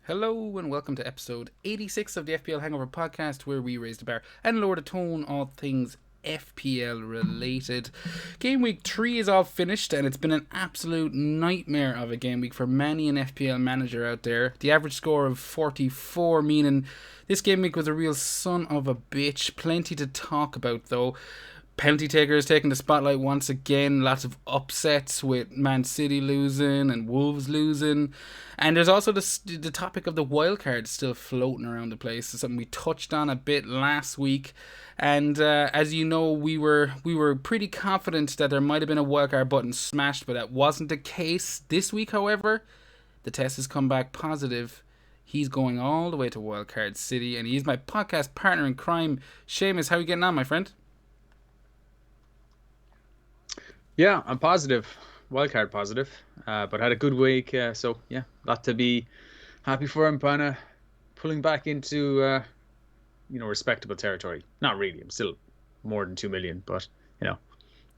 Hello and welcome to episode 86 of the FPL Hangover podcast, where we raise the bar and lower the tone, all things FPL related. Game week 3 is all finished, and it's been an absolute nightmare of a game week for many an FPL manager out there. The average score of 44, meaning this game week was a real son of a bitch. Plenty to talk about though. Penalty takers taking the spotlight once again. Lots of upsets with Man City losing and Wolves losing. And there's also the topic of the wildcard still floating around the place. It's something we touched on a bit last week. And as you know, we were pretty confident that there might have been a wildcard button smashed, but that wasn't the case. This week, however, the test has come back positive. He's going all the way to Wildcard City, and he's my podcast partner in crime. Seamus, how are you getting on, my friend? Yeah, I'm positive. Wildcard positive. But had a good week. So, yeah, lot to be happy for. I'm kind of pulling back into, respectable territory. Not really. I'm still more than 2 million. But,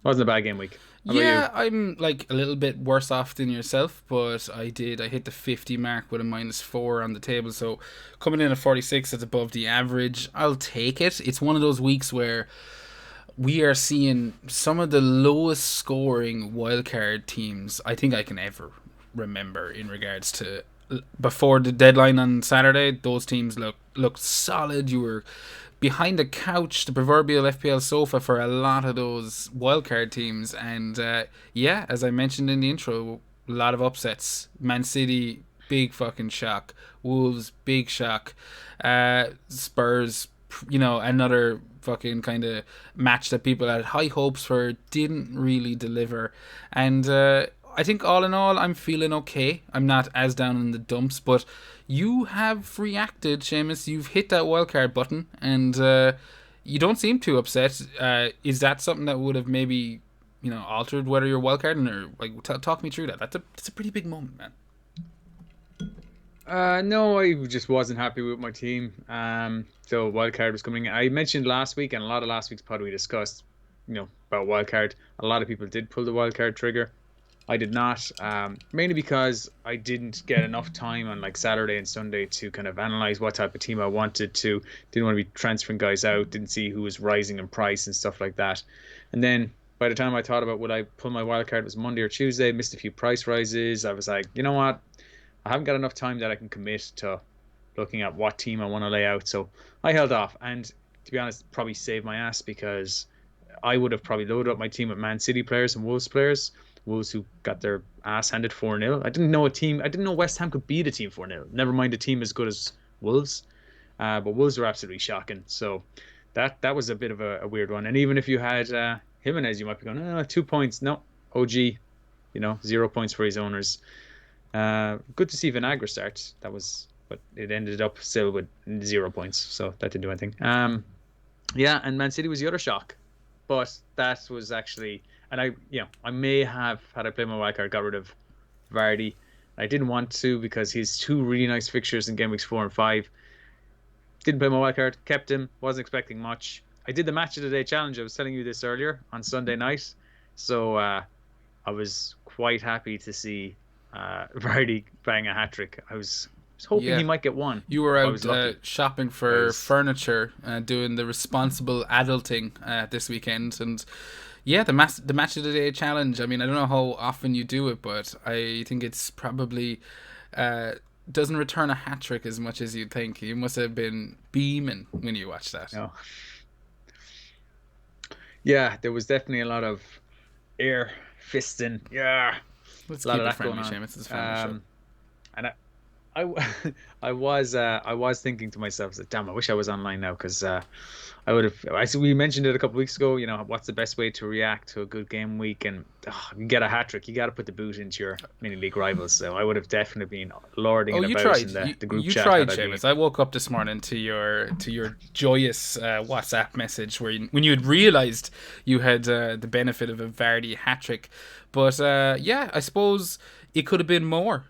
wasn't a bad game week. How about you? I'm like a little bit worse off than yourself, but I hit the 50 mark with a -4 on the table. So coming in at 46, that's above the average. I'll take it. It's one of those weeks where we are seeing some of the lowest scoring wildcard teams I think I can ever remember in regards to before the deadline on Saturday. Those teams looked solid. You were behind the couch, the proverbial FPL sofa, for a lot of those wildcard teams. And as I mentioned in the intro, a lot of upsets. Man City, big fucking shock. Wolves, big shock. Spurs, another fucking kind of match that people had high hopes for, didn't really deliver. And I think all in all, I'm feeling okay. I'm not as down in the dumps, but you have reacted, Seamus. You've hit that wildcard button, and you don't seem too upset. Is that something that would have maybe, altered whether you're wildcarding, or like talk me through that? That's a pretty big moment, man. No, I just wasn't happy with my team. So wildcard was coming. I mentioned last week, and a lot of last week's pod we discussed, about wildcard. A lot of people did pull the wildcard trigger. I did not, mainly because I didn't get enough time on like Saturday and Sunday to kind of analyze what type of team I wanted to. Didn't want to be transferring guys out. Didn't see who was rising in price and stuff like that. And then by the time I thought about would I pull my wildcard, it was Monday or Tuesday. Missed a few price rises. I was like, you know what? I haven't got enough time that I can commit to looking at what team I want to lay out. So I held off, and to be honest, probably saved my ass, because I would have probably loaded up my team with Man City players and Wolves players. Wolves who got their ass handed 4-0. I didn't know West Ham could beat a team 4-0. Never mind a team as good as Wolves. But Wolves were absolutely shocking. So that was a bit of a weird one. And even if you had Jimenez, you might be going, 2 points. No, OG, 0 points for his owners. Good to see Vinagre start. But it ended up still with 0 points, so that didn't do anything. And Man City was the other shock, but that was actually, and I may have, had I played my wildcard, got rid of Vardy. I didn't want to, because he's 2 really nice fixtures in game weeks 4 and 5. Didn't play my wildcard, kept him. Wasn't expecting much. I did the match of the day challenge. I was telling you this earlier on Sunday night, so I was quite happy to see Vardy bang a hat-trick. I was hoping he might get one. You were out shopping for furniture, doing the responsible adulting this weekend, and the match of the day challenge. I mean, I don't know how often you do it, but I think it's probably doesn't return a hat-trick as much as you'd think. You must have been beaming when you watched that. No. Yeah, there was definitely a lot of air fisting. Yeah. Let's keep it friendly, Seamus. It's a family show. And I was thinking to myself, damn, I wish I was online now, because I would have. We mentioned it a couple of weeks ago. What's the best way to react to a good game week? And you get a hat trick, you got to put the boot into your mini league rivals. So I would have definitely been lording it about in the group chat. You tried, Seamus. I woke up this morning to your joyous WhatsApp message when you had realised you had the benefit of a Vardy hat trick. But I suppose it could have been more.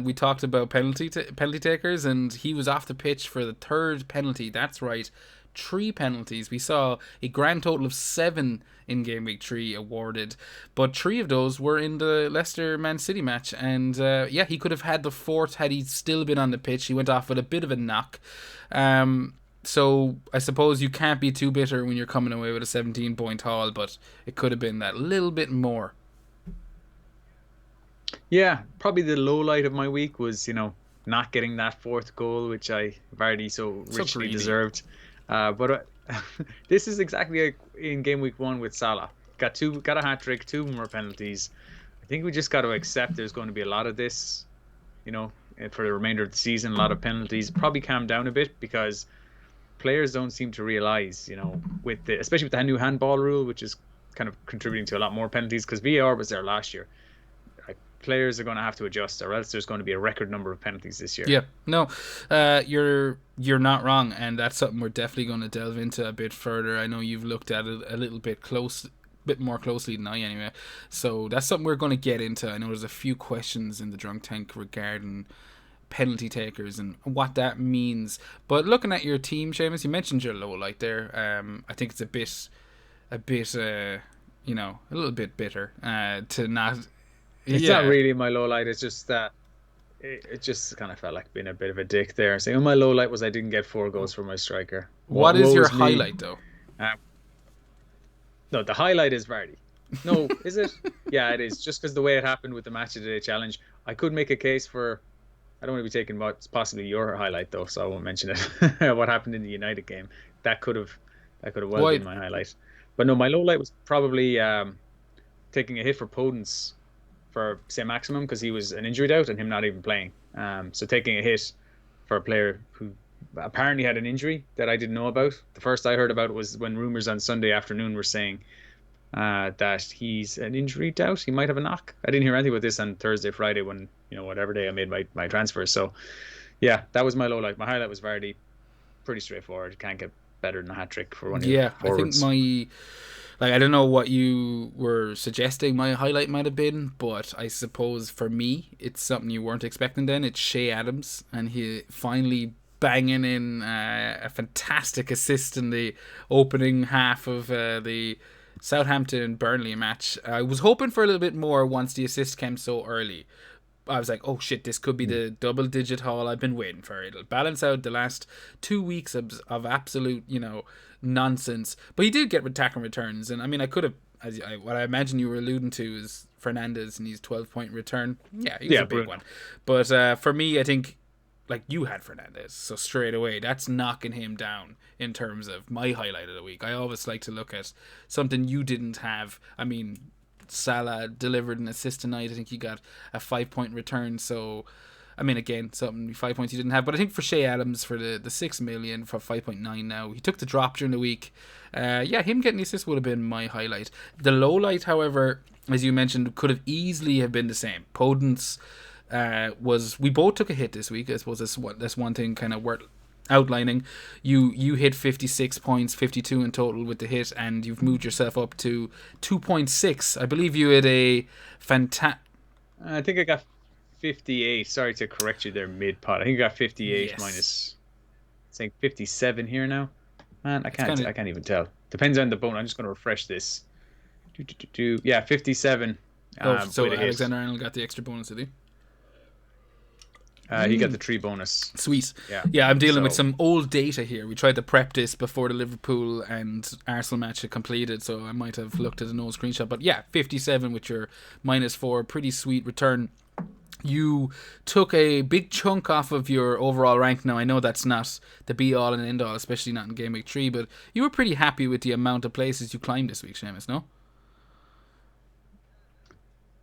We talked about penalty takers, and he was off the pitch for the 3rd penalty. That's right. 3 penalties. We saw a grand total of 7 in Game Week 3 awarded, but 3 of those were in the Leicester-Man City match, and he could have had the 4th had he still been on the pitch. He went off with a bit of a knock. So I suppose you can't be too bitter when you're coming away with a 17-point haul, but it could have been that little bit more. Yeah, probably the low light of my week was, not getting that 4th goal, which Vardy so richly deserved. But this is exactly like in game week 1 with Salah. Got a hat trick, 2 more penalties. I think we just got to accept there's going to be a lot of this, for the remainder of the season. A lot of penalties. Probably calm down a bit because players don't seem to realize, especially with the new handball rule, which is kind of contributing to a lot more penalties because VAR was there last year. Players are going to have to adjust, or else there's going to be a record number of penalties this year. Yeah, no, you're not wrong, and that's something we're definitely going to delve into a bit further. I know you've looked at it a little bit more closely than I anyway, so that's something we're going to get into. I know there's a few questions in the drunk tank regarding penalty takers and what that means. But looking at your team, Seamus, you mentioned your low light there. I think it's a little bit bitter to not. It's not really my low light. It's just that it just kind of felt like being a bit of a dick there. So my low light was I didn't get 4 goals for my striker. What is your highlight though? No, the highlight is Vardy. No, is it? Yeah, it is. Just because the way it happened with the Match of the Day challenge, I could make a case for. I don't want to be taking what's possibly your highlight though, so I won't mention it. What happened in the United game? That could have well been my highlight. But no, my low light was probably taking a hit for Podence for say maximum because he was an injury out and him not even playing. So taking a hit for a player who apparently had an injury that I didn't know about. The first I heard about it was when rumors on Sunday afternoon were saying that he's an injury doubt. He might have a knock. I didn't hear anything about this on Thursday, Friday when, whatever day I made my transfer. So yeah, that was my low light. My highlight was Vardy. Pretty straightforward. Can't get better than a hat trick for one of your forwards. I think I don't know what you were suggesting my highlight might have been, but I suppose for me, it's something you weren't expecting then. It's Shea Adams, and he finally banging in a fantastic assist in the opening half of the Southampton-Burnley match. I was hoping for a little bit more once the assist came so early. I was like, oh shit, this could be the double-digit haul I've been waiting for. It'll balance out the last 2 weeks of absolute, nonsense. But he did get attacking returns, and I mean, I could have. What I imagine you were alluding to is Fernandes and his 12-point return. Yeah, he was a big one. But for me, I think you had Fernandes, so straight away that's knocking him down in terms of my highlight of the week. I always like to look at something you didn't have. I mean, Salah delivered an assist tonight. I think he got a 5-point return. So, I mean, again, 5 points he didn't have. But I think for Shea Adams, for the 6 million, for 5.9 now, he took the drop during the week. Him getting the assist would have been my highlight. The low light, however, as you mentioned, could have easily have been the same. Podence we both took a hit this week. I suppose that's one thing kind of worth outlining. You hit 56 points, 52 in total with the hit, and you've moved yourself up to 2.6. I believe you had a I think I got 58. Sorry to correct you there mid-pod. I think I got 58 minus, I think 57 here now. Man, I can't even tell. Depends on the bone. I'm just going to refresh this. Yeah, 57. So Alexander-Arnold got the extra bonus, did he? He got the 3 bonus. Sweet. Yeah, I'm dealing with some old data here. We tried to prep this before the Liverpool and Arsenal match had completed, so I might have looked at an old screenshot. But yeah, 57 with your -4. Pretty sweet return. You took a big chunk off of your overall rank. Now, I know that's not the be-all and end-all, especially not in Game Week 3, but you were pretty happy with the amount of places you climbed this week, Seamus, no?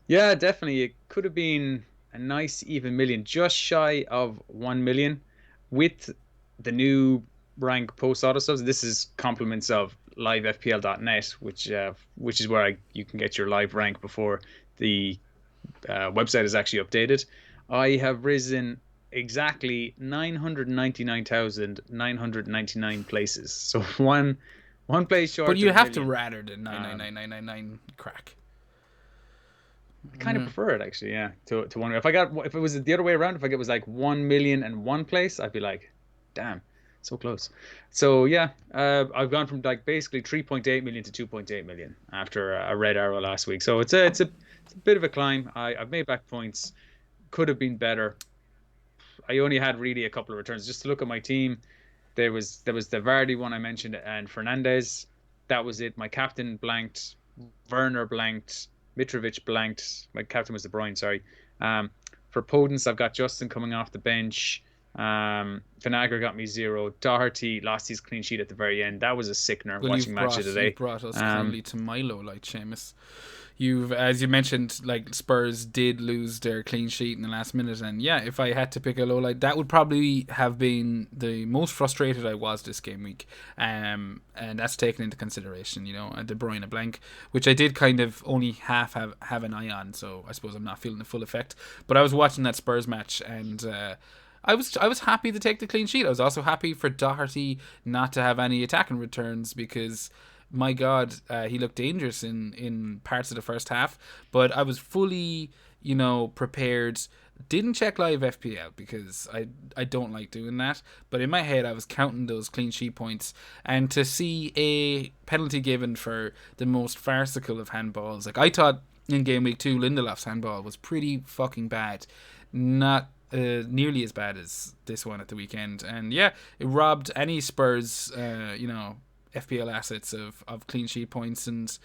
Yeah, definitely. It could have been a nice even million, just shy of 1 million with the new rank post auto subs. This is compliments of livefpl.net, which is where you can get your live rank before the website is actually updated. I have risen exactly 999,999 places. So one place short. But you have to rather than 99999 crack. I kind of prefer it actually, yeah. To one. If it was the other way around, if it was like 1 million and one place, I'd be like, damn, So close. So yeah, I've gone from like basically 3.8 million to 2.8 million after a red arrow last week. So it's a bit of a climb. I've made back points. Could have been better. I only had really a couple of returns. Just to look at my team, there was the Vardy one I mentioned and Fernandez. That was it. My captain blanked, Werner blanked, Mitrovic blanked. My captain was De Bruyne, sorry. Um, for Podence, I've got Justin coming off the bench. Vinagre got me 0. Doherty lost his clean sheet at the very end. That was a sickener Well, watching match of the you've day. brought us Um, kindly to Milo, like Seamus. You've, as you mentioned, like Spurs did lose their clean sheet in the last minute, and yeah, if I had to pick a low light, that would probably have been the most frustrated I was this game week, and that's taken into consideration, a De Bruyne blank, which I did kind of only half have an eye on, so I suppose I'm not feeling the full effect. But I was watching that Spurs match, and I was happy to take the clean sheet. I was also happy for Doherty not to have any attacking returns because my God, he looked dangerous in parts of the first half. But I was fully, prepared. Didn't check live FPL because I don't like doing that. But in my head, I was counting those clean sheet points, and to see a penalty given for the most farcical of handballs, like I thought in game week 2, Lindelof's handball was pretty fucking bad. Not nearly as bad as this one at the weekend, and yeah, it robbed any Spurs, FPL assets of clean sheet points and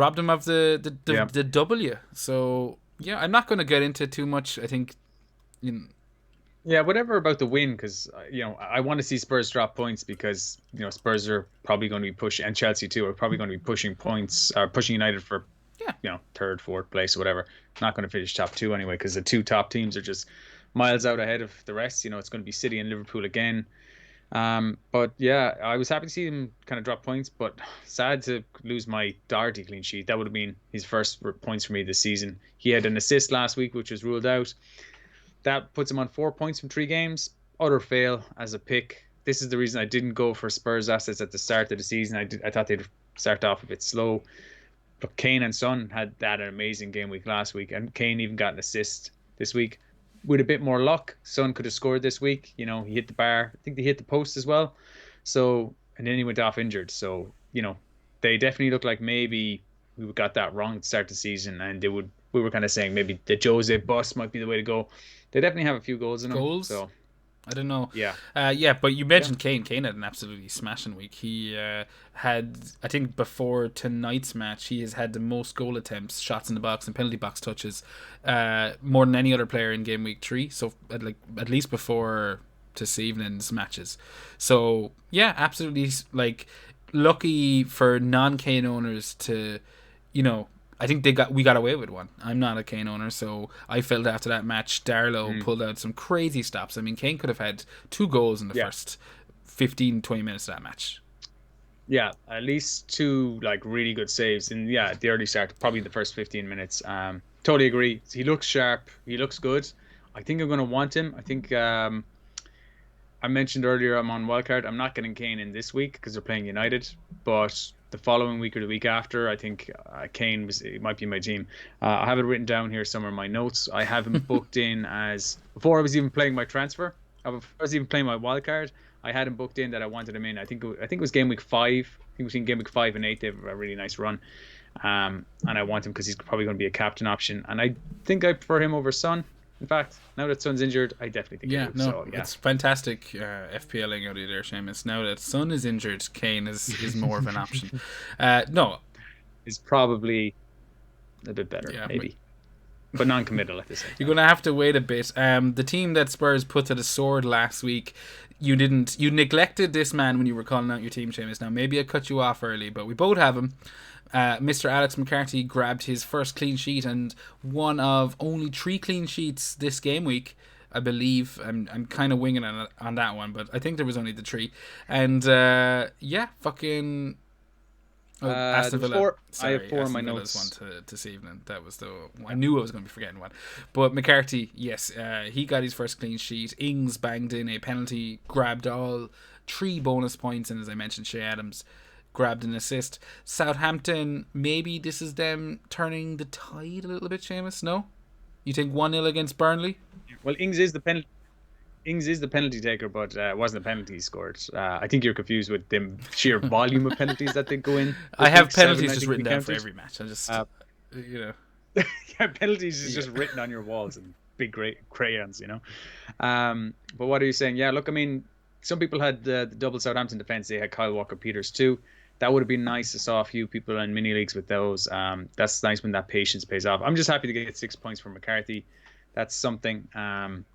robbed them of yeah. the W. So yeah, I'm not going to get into too much. I think you know, Yeah, whatever about the win, because I want to see Spurs drop points because Spurs are probably going to be pushing, and Chelsea too are probably going to be pushing points, pushing United for yeah, third, fourth place, or whatever. Not going to finish top two anyway, because the two top teams are just miles out ahead of the rest. It's going to be City and Liverpool again. But yeah, I was happy to see him kind of drop points, but sad to lose my Doherty clean sheet. That would have been his first points for me this season. He had an assist last week, which was ruled out. That puts him on 4 points from 3 games. Utter fail as a pick. This is the reason I didn't go for Spurs assets at the start of the season. I thought they'd start off a bit slow. But Kane and Son had that amazing game week last week, and Kane even got an assist this week. With a bit more luck, Son could have scored this week. He hit the bar. I think they hit the post as well. So, and then he went off injured. So, they definitely look like maybe we got that wrong to start the season, and we were kind of saying maybe the Jose bus might be the way to go. They definitely have a few goals in them. goals. So I don't know. yeah, Yeah, but you mentioned Kane. Kane had an absolutely smashing week. He had, I think, before tonight's match, he has had the most goal attempts, shots in the box, and penalty box touches, more than any other player in game week 3. So at least before this evening's matches. So yeah, absolutely lucky for non-Kane owners to, I think we got away with one. I'm not a Kane owner, so I felt after that match, Darlow pulled out some crazy stops. I mean, Kane could have had 2 goals in the first 15, 20 minutes of that match. Yeah, at least 2 really good saves. And yeah, at the early start, probably the first 15 minutes. Totally agree. He looks sharp. He looks good. I think I'm going to want him. I think I mentioned earlier I'm on Wildcard. I'm not getting Kane in this week because they're playing United, but the following week or the week after, I think Kane it might be my team. I have it written down here somewhere in my notes. I have him booked in as before I was even playing my transfer. Before I was even playing my Wildcard, I had him booked in that I wanted him in. I think it was game week 5. I think between game week 5 and 8 they have a really nice run. And I want him because he's probably going to be a captain option. And I think I prefer him over Son. In fact, now that Son's injured, I definitely think it's fantastic FPLing out of there, Seamus. Now that Son is injured, Kane is more of an option. No, is probably a bit better, maybe, but non-committal at the same time. You're going to have to wait a bit. The team that Spurs put to the sword last week, you neglected this man when you were calling out your team, Seamus. Now maybe I cut you off early, but we both have him. Mr. Alex McCarthy grabbed his first clean sheet and one of only 3 clean sheets this game week, I believe. I'm kind of winging it on that one, but I think there was only the 3. And fucking Aston Villa. I have 4 in my notes. One this evening. That was I knew I was going to be forgetting one. But McCarthy, yes, he got his first clean sheet. Ings banged in a penalty, grabbed all 3 bonus points, and as I mentioned, Shea Adams grabbed an assist. Southampton, maybe this is them turning the tide a little bit, Seamus? No? You think 1-0 against Burnley? Well, Ings is the penalty. Ings is the penalty taker, but it wasn't a penalty he scored. I think you're confused with the sheer volume of penalties that they go in I this have week. Seven, penalties I just think we written down for counted. every match. I just, Uh, you know, yeah, penalties is yeah. just written on your walls in big crayons, you know. But what are you saying? Yeah, look, I mean, some people had the double Southampton defense. They had Kyle Walker-Peters too. That would have been nice. I saw a few people in mini leagues with those. That's nice when that patience pays off. I'm just happy to get 6 points from McCarthy. That's something.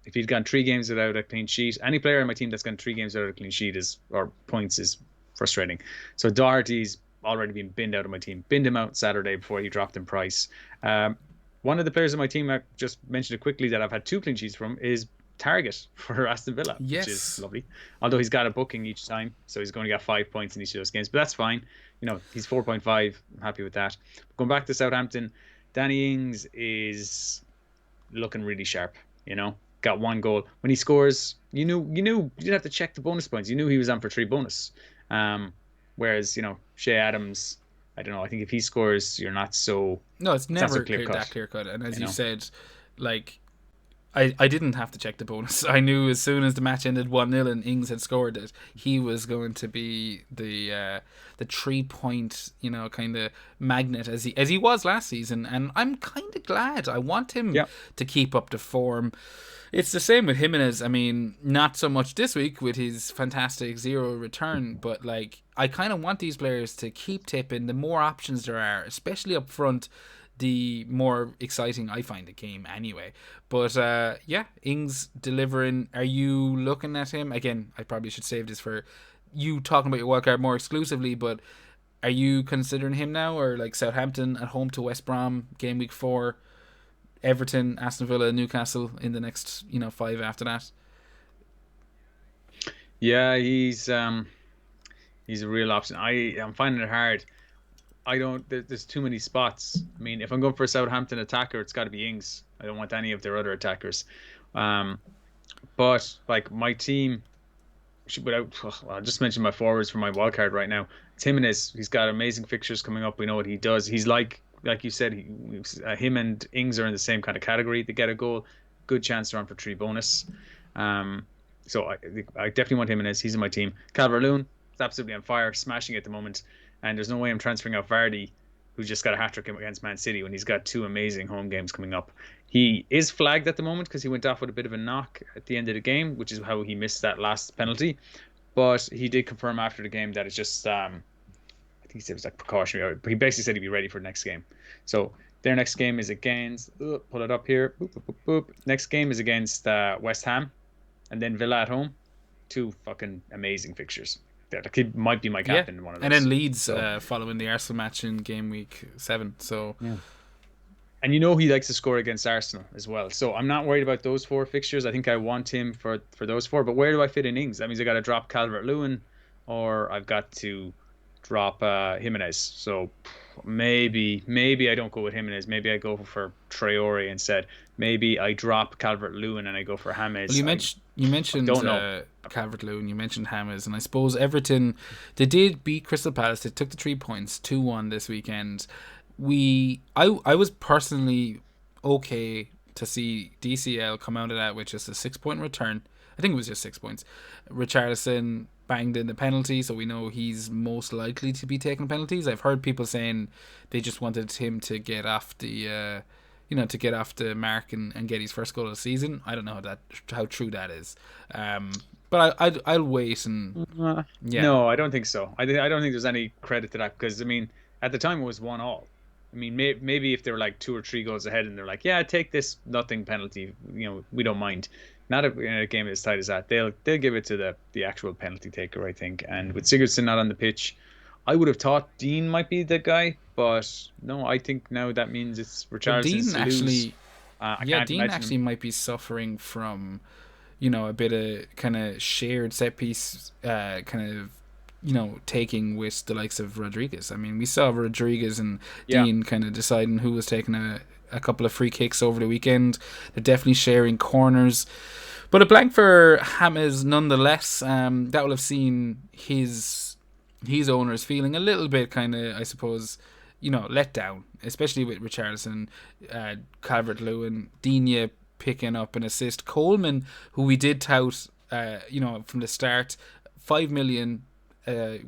If he'd gone 3 games without a clean sheet, any player in my team that's gone 3 games without a clean sheet or points is frustrating. So Doherty's already been binned out of my team. Binned him out Saturday before he dropped in price. One of the players in my team, I just mentioned it quickly, that I've had 2 clean sheets from is Target for Aston Villa, which is Yes. lovely. Although he's got a booking each time, so he's going to get 5 points in each of those games, but that's fine. You know, he's 4.5. I'm happy with that. Going back to Southampton, Danny Ings is looking really sharp. You know, got 1 goal. When he scores, you didn't have to check the bonus points. You knew he was on for 3 bonus. Whereas Shea Adams, I don't know. I think if he scores, you're not so. No, it's Not so never clear cut. that clear cut. And as You you know. said, like, I didn't have to check the bonus. I knew as soon as the match ended 1-0 and Ings had scored it, he was going to be the 3 point, kind of magnet as he was last season, and I'm kind of glad. I want him Yeah. to keep up the form. It's the same with Jimenez. I mean, not so much this week with his fantastic 0 return, but like I kind of want these players to keep tipping. The more options there are, especially up front, the more exciting I find the game anyway. But yeah, Ings delivering. Are you looking at him? Again, I probably should save this for you talking about your wildcard more exclusively, but are you considering him now, or like Southampton at home to West Brom, game week 4, Everton, Aston Villa, Newcastle in the next 5 after that? Yeah, he's a real option. I'm finding it hard. I don't. There's too many spots. I mean, if I'm going for a Southampton attacker, it's got to be Ings. I don't want any of their other attackers. But like my team, without, well, I just mentioned my forwards for my wildcard right now. It's Jimenez. He's got amazing fixtures coming up. We know what he does. He's like you said, him and Ings are in the same kind of category. They get a goal, good chance to run for 3 bonus. So I definitely want Jimenez. He's in my team. Calvert-Lewin is absolutely on fire, smashing at the moment. And there's no way I'm transferring out Vardy, who just got a hat-trick against Man City when he's got 2 amazing home games coming up. He is flagged at the moment because he went off with a bit of a knock at the end of the game, which is how he missed that last penalty. But he did confirm after the game that it's just, I think he said it was like precautionary. He basically said he'd be ready for the next game. So their next game is against, pull it up here, boop, boop, boop, boop. Next game is against West Ham, and then Villa at home. 2 fucking amazing fixtures. He might be my captain in one of those. And then Leeds following the Arsenal match in game week 7. So yeah. And he likes to score against Arsenal as well. So I'm not worried about those 4 fixtures. I think I want him for those 4. But where do I fit in Ings? That means I got to drop Calvert-Lewin, or I've got to drop Jimenez. So maybe I don't go with Jimenez. Maybe I go for Traore instead. Maybe I drop Calvert-Lewin and I go for James. Well, you mentioned Calvert-Lewin, you mentioned James, and I suppose Everton, they did beat Crystal Palace. They took the 3 points, 2-1 this weekend. I was personally okay to see DCL come out of that with just a 6-point return. I think it was just 6 points. Richarlison banged in the penalty, so we know he's most likely to be taking penalties. I've heard people saying they just wanted him to get off the mark and get his first goal of the season. I don't know how true that is. But I'll wait and yeah. No, I don't think so. I don't think there's any credit to that, because I mean, at the time it was 1-1. I mean, maybe if they were like 2 or 3 goals ahead and they're like, yeah, take this nothing penalty, we don't mind. Not in a game as tight as that. They'll give it to the actual penalty taker, I think. And with Sigurdsson not on the pitch, I would have thought Dean might be the guy, but no, I think now that means it's Richarlison. Dean actually, Dean actually him. might be suffering from, a bit of kind of shared set piece, kind of, taking with the likes of Rodriguez. I mean, we saw Rodriguez and Dean kind of deciding who was taking a couple of free kicks over the weekend. They're definitely sharing corners. But a blank for James nonetheless. That will have seen his owners feeling a little bit kind of, I suppose, let down, especially with Richarlison, Calvert-Lewin. Digne picking up an assist. Coleman, who we did tout, from the start, 5 million, a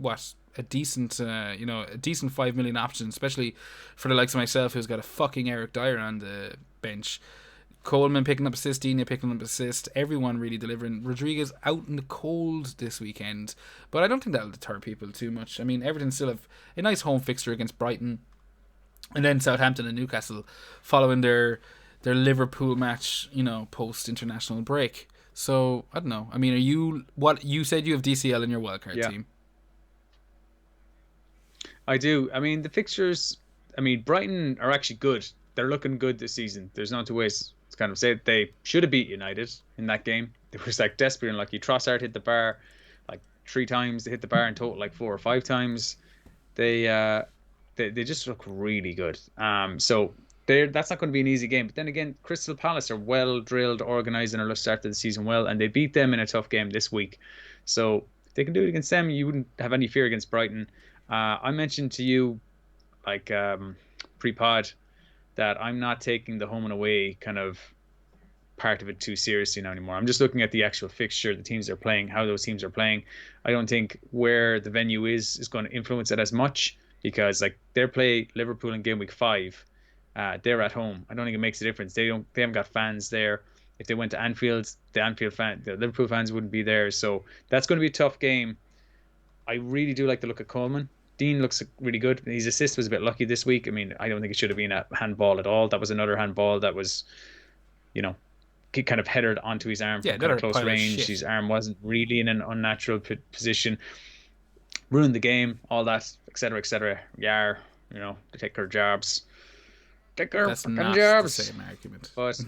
decent, a decent 5 million option, especially for the likes of myself, who's got a fucking Eric Dyer on the bench. Coleman picking up assist, Dina picking up assist, everyone really delivering. Rodriguez out in the cold this weekend, but I don't think that'll deter people too much. I mean, Everton still have a nice home fixture against Brighton, and then Southampton and Newcastle following their Liverpool match, post international break. So I don't know. I mean, you said you have DCL in your wildcard team? I do. I mean, the fixtures. I mean, Brighton are actually good. They're looking good this season. There's not two ways to kind of say it. They should have beat United in that game. They was like desperate and lucky. Trossard hit the bar like 3 times. They hit the bar in total like 4 or 5 times. They just look really good. So that's not going to be an easy game. But then again, Crystal Palace are well drilled, organised, and are started the season well, and they beat them in a tough game this week. So if they can do it against them, you wouldn't have any fear against Brighton. I mentioned to you, like pre-pod, that I'm not taking the home and away kind of part of it too seriously now anymore. I'm just looking at the actual fixture, the teams they're playing, how those teams are playing. I don't think where the venue is going to influence it as much, because like they play Liverpool in Gameweek 5. They're at home. I don't think it makes a difference. They haven't got fans there. If they went to Anfield, the Liverpool fans wouldn't be there. So that's going to be a tough game. I really do like the look of Coleman. Dean looks really good. His assist was a bit lucky this week. I mean, I don't think it should have been a handball at all. That was another handball that was, kind of headed onto his arm from kind of close range. His arm wasn't really in an unnatural position. Ruined the game, all that, etc., etc. Yar, they take our jobs. That's not the same argument. But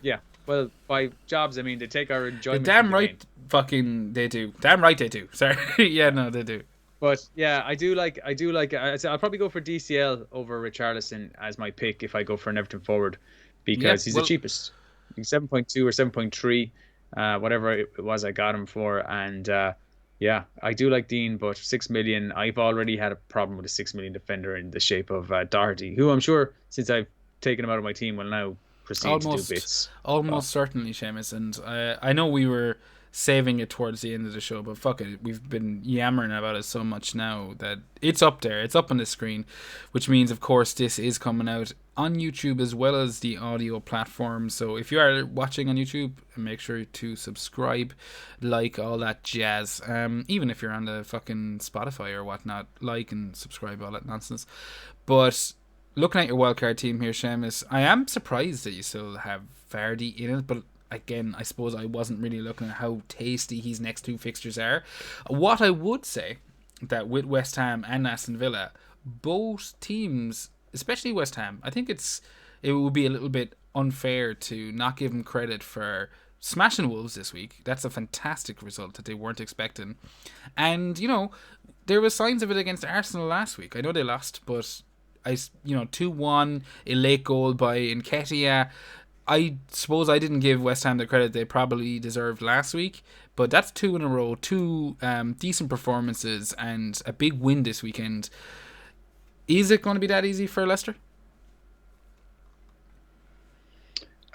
yeah, well, by jobs I mean they take our enjoyment. Damn right, fucking they do. Damn right they do. Sorry, yeah, no, they do. But yeah, I do like. I'll probably go for DCL over Richarlison as my pick if I go for an Everton forward, because he's the cheapest. He's 7.2 or 7.3, whatever it was I got him for, and yeah, I do like Dean, but 6 million. I've already had a problem with a 6 million defender in the shape of Doherty, who I'm sure since I've taken him out of my team will now proceed to do bits. Almost certainly, Seamus, and I know we were saving it towards the end of the show, but fuck it, we've been yammering about it so much now that it's up there, it's up on the screen, which means of course this is coming out on YouTube as well as the audio platform. So if you are watching on YouTube, make sure to subscribe, like, all that jazz. Even if you're on the fucking Spotify or whatnot, like and subscribe, all that nonsense. But looking at your wildcard team here, Seamus, I am surprised that you still have Vardy in it, but again, I suppose I wasn't really looking at how tasty his next 2 fixtures are. What I would say, that with West Ham and Aston Villa, both teams, especially West Ham, I think it would be a little bit unfair to not give them credit for smashing Wolves this week. That's a fantastic result that they weren't expecting. And, there were signs of it against Arsenal last week. I know they lost, but 2-1, a late goal by Nketiah. I suppose I didn't give West Ham the credit they probably deserved last week, but that's 2 in a row, 2 decent performances, and a big win this weekend. Is it going to be that easy for Leicester?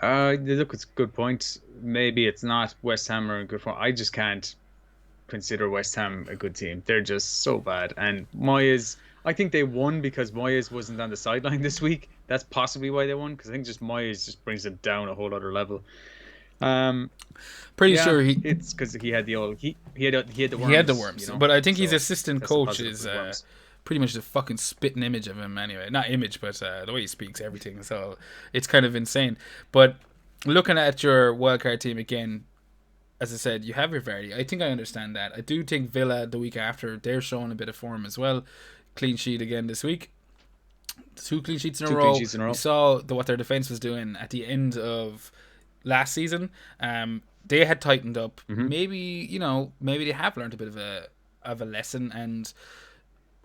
Look, it's a good point. Maybe it's not. West Ham are in good form. I just can't consider West Ham a good team. They're just so bad. And Moyes, I think they won because Moyes wasn't on the sideline this week. That's possibly why they won, because I think just Moyes just brings them down a whole other level. Pretty sure it's because he had the worms. He had the worms, but I think his assistant coach is pretty much the fucking spitting image of him anyway. Not image, but the way he speaks, everything. So it's kind of insane. But looking at your wildcard team again, as I said, you have your Vardy. I think I understand that. I do think Villa the week after, they're showing a bit of form as well. Clean sheet again this week. 2 clean sheets in a row. We saw what their defense was doing at the end of last season. They had tightened up. Mm-hmm. Maybe they have learned a bit of a lesson, and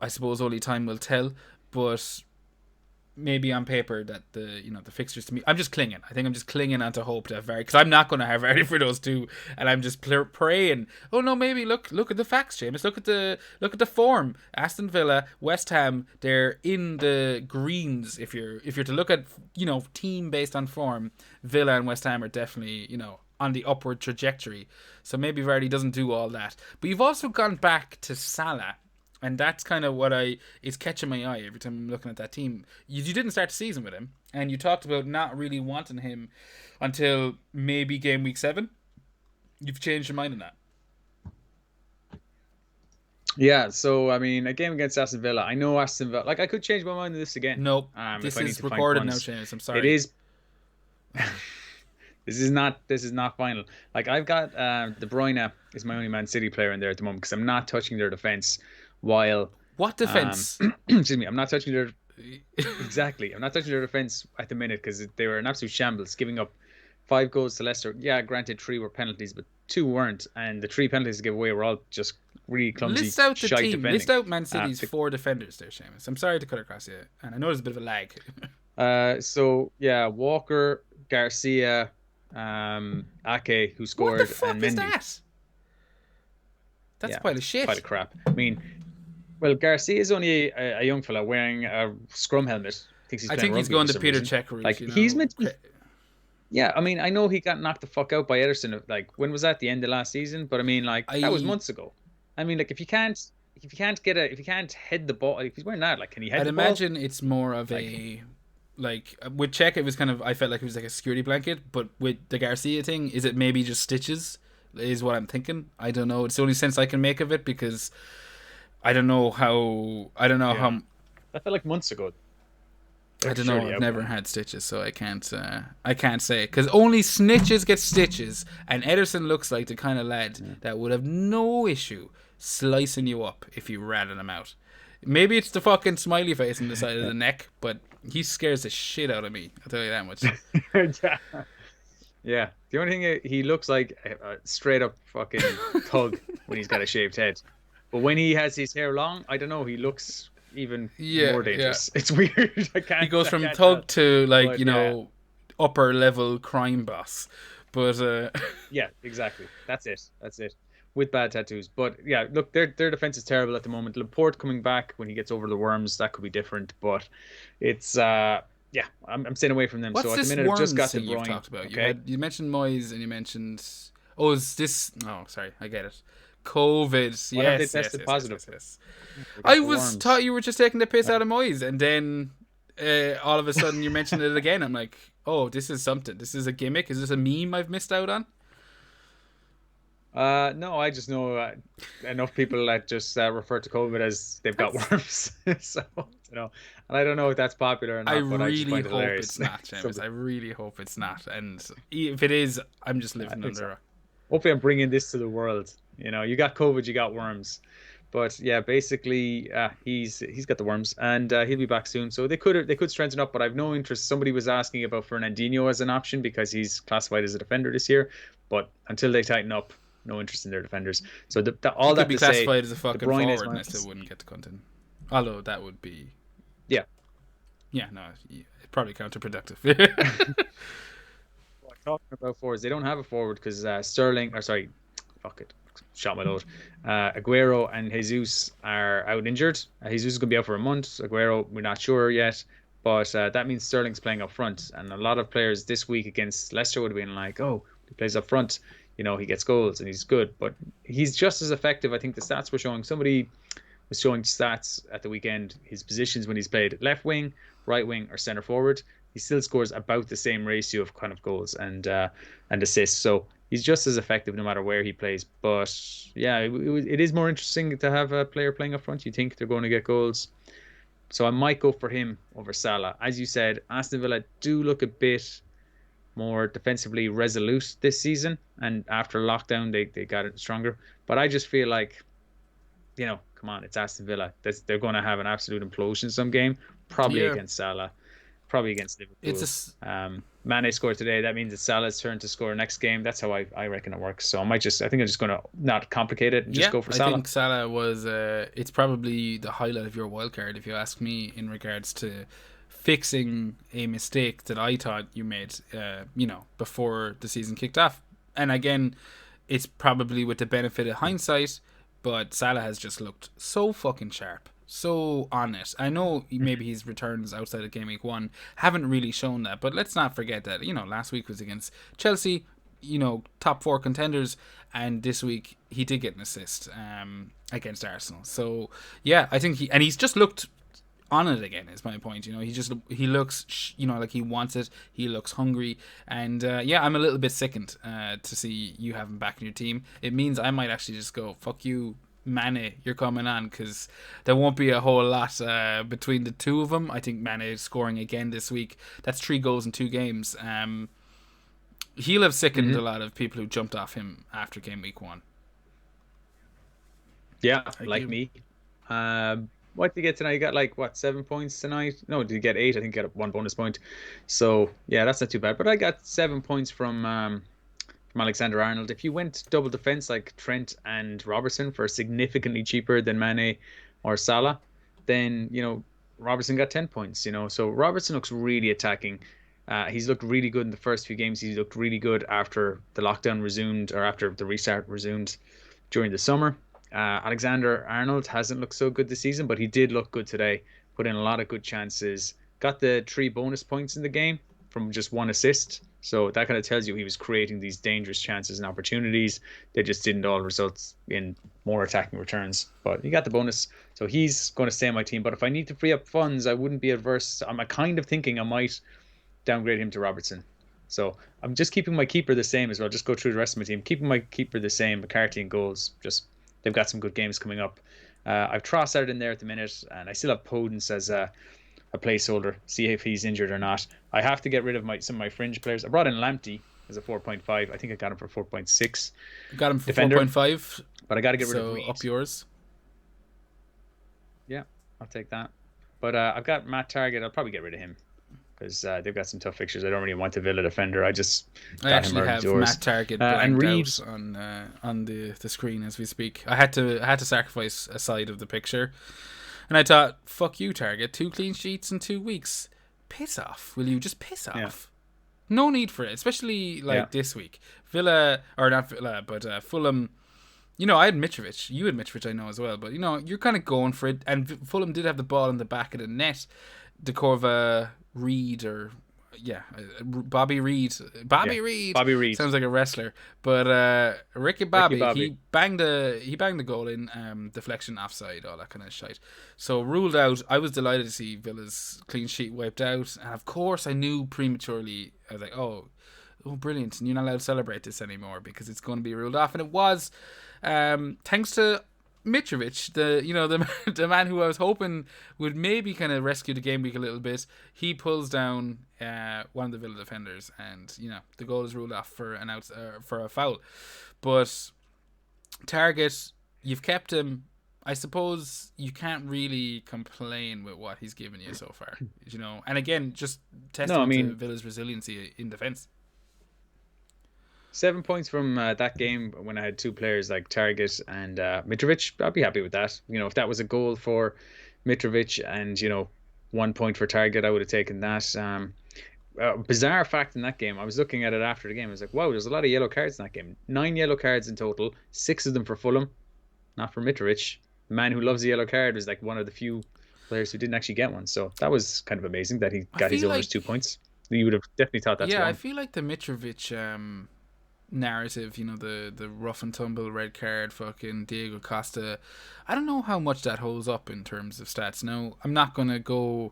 I suppose only time will tell. But maybe on paper that the fixtures to me. I'm just clinging. I think I'm just clinging onto hope to have Vardy because I'm not going to have Vardy for those two, and I'm just praying. Oh no, maybe look at the facts, James. Look at the form. Aston Villa, West Ham, they're in the greens. If you're to look at team based on form, Villa and West Ham are definitely on the upward trajectory. So maybe Vardy doesn't do all that, but you've also gone back to Salah. And that's kind of what is catching my eye every time I'm looking at that team. You didn't start the season with him, and you talked about not really wanting him until maybe game week 7. You've changed your mind on that. Yeah, so I mean, a game against Aston Villa. I know Aston Villa. Like, I could change my mind on this again. Nope. This is recorded now, Seamus. I'm sorry. It is. This is not final. Like, I've got De Bruyne is my only Man City player in there at the moment because I'm not touching their defense. While what defense? Excuse me, I'm not touching their exactly. I'm not touching their defense at the minute because they were an absolute shambles, giving up 5 goals to Leicester. Yeah, granted, 3 were penalties, but 2 weren't, and the 3 penalties they gave away were all just really clumsy. List out the team. Defending. List out Man City's 4 defenders there, Seamus. I'm sorry to cut across you, and I know there's a bit of a lag. So yeah, Walker, Garcia, Ake, who scored, what the fuck and is Mendy. That? That's a pile of shit. Pile of crap. I mean, well, Garcia is only a young fella wearing a scrum helmet. I think he's going to Peter Cech route. Like, he's meant to be. Yeah, I mean, I know he got knocked the fuck out by Ederson. Like, when was that? The end of last season? But I mean, like, that was months ago. I mean, like, if you can't head the ball, if he's wearing that, like, can he head the ball? I'd imagine it's more of a with Cech, it was kind of, I felt like it was like a security blanket. But with the Garcia thing, is it maybe just stitches? Is what I'm thinking. I don't know. It's the only sense I can make of it because I don't know how. I felt like months ago. I don't know. I've never had stitches, so I can't say it because only snitches get stitches, and Ederson looks like the kind of lad that would have no issue slicing you up if you ratted him out. Maybe it's the fucking smiley face on the side of the neck, but he scares the shit out of me. I'll tell you that much. Yeah, the only thing he looks like a straight up fucking thug when he's got a shaved head, but when he has his hair long, I don't know. He looks even more dangerous. Yeah. It's weird. He goes from thug to upper level crime boss, but yeah, exactly. That's it. With bad tattoos, but yeah, look, their defense is terrible at the moment. Laporte coming back when he gets over the worms, that could be different, but it's yeah, I'm staying away from them. What's so at this the minute, I've just got thing you've talked about? Okay? You mentioned Moyes and you mentioned... Oh, is this... Oh, sorry, I get it. COVID. Why have they tested positive? Yes. I thought you were just taking the piss out of Moyes, and then all of a sudden you mentioned it again. I'm like, oh, this is something. This is a gimmick. Is this a meme I've missed out on? No, I just know enough people that just refer to COVID as they've got worms. So, and I don't know if that's popular or not. I really hope it's not, James. I really hope it's not. And if it is, I'm just living under a... Hopefully I'm bringing this to the world. You got COVID, you got worms. But yeah, basically, he's got the worms, and he'll be back soon. So they could strengthen up, but I've no interest. Somebody was asking about Fernandinho as an option because he's classified as a defender this year. But until they tighten up, no interest in their defenders. So all that could be to classified say, as a fucking forward, and I still wouldn't get to content. Although that would be, yeah, no, it's probably counterproductive. Well, talking about forwards, they don't have a forward because shot my load. Aguero and Jesus are out injured. Jesus is going to be out for a month. Aguero, we're not sure yet. But that means Sterling's playing up front. And a lot of players this week against Leicester would have been like, oh, he plays up front. He gets goals and he's good. But he's just as effective. I think the stats were showing. Somebody was showing stats at the weekend. His positions when he's played left wing, right wing, or centre forward. He still scores about the same ratio of kind of goals and assists. So he's just as effective no matter where he plays. But yeah, it is more interesting to have a player playing up front. You think they're going to get goals. So I might go for him over Salah. As you said, Aston Villa do look a bit more defensively resolute this season. And after lockdown, they got it stronger. But I just feel like, come on, it's Aston Villa. They're going to have an absolute implosion some game. Probably against Salah. Probably against Liverpool. Mane scored today. That means it's Salah's turn to score next game. That's how I reckon it works. So I think I'm just going to not complicate it and just go for Salah. I think Salah was it's probably the highlight of your wildcard, if you ask me, in regards to fixing a mistake that I thought you made, before the season kicked off. And again, it's probably with the benefit of hindsight, but Salah has just looked so fucking sharp, so on it. I know maybe his returns outside of Game Week 1 haven't really shown that, but let's not forget that, last week was against Chelsea, top 4 contenders, and this week he did get an assist against Arsenal. So, yeah, I think he's just looked on it again, is my point. He looks like he wants it. He looks hungry, and I'm a little bit sickened to see you have him back in your team. It means I might actually just go, fuck you, Mane, you're coming on, because there won't be a whole lot between the two of them. I think Mane is scoring again this week. That's 3 goals in 2 games. He'll have sickened a lot of people who jumped off him after Game Week 1. Yeah, like me. What did you get tonight? You got 7 points tonight? No, did you get 8? I think you got 1 bonus point. So yeah, that's not too bad. But I got 7 points from Alexander-Arnold. If you went double defense like Trent and Robertson for significantly cheaper than Mane or Salah, then Robertson got 10 points. So Robertson looks really attacking. He's looked really good in the first few games. He's looked really good after the lockdown resumed, or after the restart resumed during the summer. Alexander-Arnold hasn't looked so good this season, but he did look good today. Put in a lot of good chances. Got the 3 bonus points in the game from just 1 assist. So that kind of tells you he was creating these dangerous chances and opportunities. They just didn't all result in more attacking returns. But he got the bonus. So he's going to stay on my team. But if I need to free up funds, I wouldn't be adverse. I'm kind of thinking I might downgrade him to Robertson. So I'm just keeping my keeper the same as well. Just go through the rest of my team. Keeping my keeper the same. McCarthy and goals. They've got some good games coming up. I've Trossard in there at the minute, and I still have Podence as a placeholder. See if he's injured or not. I have to get rid of some of my fringe players. I brought in Lamptey as a 4.5. I think I got him for 4.6. Got him for 4.5. But I got to get rid of Reed. Up yours. Yeah, I'll take that. But I've got Matt Target. I'll probably get rid of him, because they've got some tough fixtures. I don't really want a Villa defender. I actually have Matt Target and Reed on the screen as we speak. I had to sacrifice a side of the picture, and I thought, fuck you, Target. 2 clean sheets in 2 weeks. Piss off, will you? Just piss off. Yeah. No need for it, especially this week. Villa, or not Villa, but Fulham. I had Mitrovic. You had Mitrovic, I know as well. But you're kind of going for it, and Fulham did have the ball in the back of the net. Decorva, Reed, Bobby Reed. Bobby Reed sounds like a wrestler, but Ricky Bobby. He banged the goal in, deflection, offside, all that kind of shite. So ruled out. I was delighted to see Villa's clean sheet wiped out, and of course I knew prematurely. I was like, oh, brilliant! And you're not allowed to celebrate this anymore because it's going to be ruled off, and it was. Thanks to Mitrovic, the man who I was hoping would maybe kind of rescue the game week a little bit. He pulls down one of the Villa defenders, and the goal is ruled off for for a foul. But Target, you've kept him. I suppose you can't really complain with what he's given you so far. And again, just testing to Villa's resiliency in defence. 7 points from that game when I had 2 players like Target and Mitrovic. I'd be happy with that. If that was a goal for Mitrovic and 1 point for Target, I would have taken that. Bizarre fact in that game, I was looking at it after the game. I was like, wow, there's a lot of yellow cards in that game. 9 yellow cards in total, 6 of them for Fulham, not for Mitrovic. The man who loves the yellow card was like one of the few players who didn't actually get one. So that was kind of amazing that he got his owners 2 points. You would have definitely thought that's wrong. I feel like the Mitrovic narrative, the rough and tumble red card, fucking Diego Costa, I don't know how much that holds up in terms of stats. Now, I'm not going to go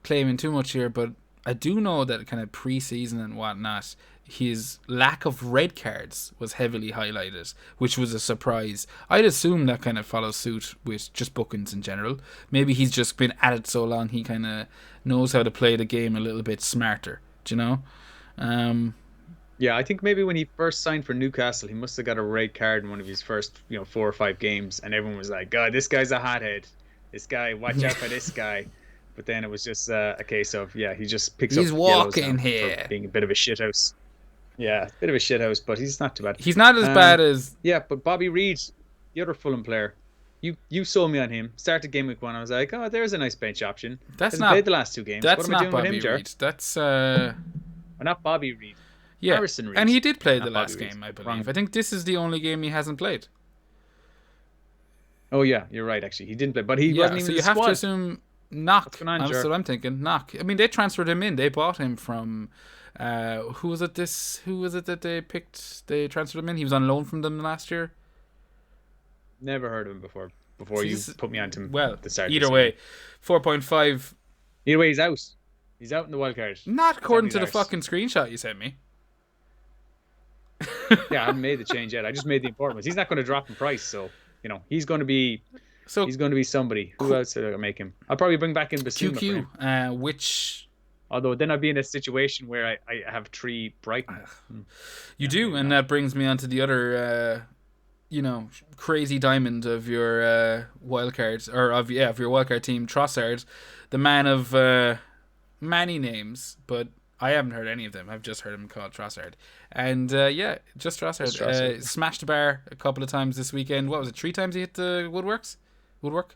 claiming too much here, but I do know that kind of pre-season and whatnot, his lack of red cards was heavily highlighted, which was a surprise. I'd assume that kind of follows suit with just bookings in general. Maybe he's just been at it so long, he kind of knows how to play the game a little bit smarter, do you know? Yeah, I think maybe when he first signed for Newcastle, he must have got a red card in one of his first, 4 or 5 games, and everyone was like, God, this guy's a hothead. This guy, watch out for this guy. But then it was just a case of, he just picks up yellows here for being a bit of a shithouse. Yeah, a bit of a shithouse, but he's not too bad. He's not as bad as... Yeah, but Bobby Reed, the other Fulham player, You sold me on him. Started game week 1. I was like, oh, there's a nice bench option. That's Hasn't played not the last 2 games. What that's am I not doing with Bobby him, Jar? Reed. That's Well, not Bobby Reed. yeah, Harrison and Reed. he did play the Not Bobby last Reed. game, I believe. Wrong. I think this is the only game he hasn't played. Oh yeah, you're right. Actually, he didn't play, but he Yeah, wasn't so even in you the have to squad. assume What's knock. going on, That's Jar? what I'm thinking. Knock. I mean, they transferred him in. They bought him from. Who was it? Who was it that they picked? They transferred him in. He was on loan from them last year. Never heard of him before. Before So you put me on to him well, at the start of the either season. way, 4.5. Either way, he's out. He's out in the wild card. Not He's out in according his to the arse. fucking screenshot you sent me. Yeah, I haven't made the change yet. I just made the important ones. He's not going to drop in price, so he's going to be So he's going to be somebody. Who else did I make him? I'll probably bring back in Basuma for him. QQ, which Although then I'll be in a situation where I have 3 Brighton. you do, and that brings me on to the other, crazy diamond of your wild cards, or of your wild card team, Trossard, the man of many names, but I haven't heard any of them. I've just heard him called Trossard, and just Trossard. Just Trossard. Smashed the bar a couple of times this weekend. What was it? 3 times he hit the woodwork.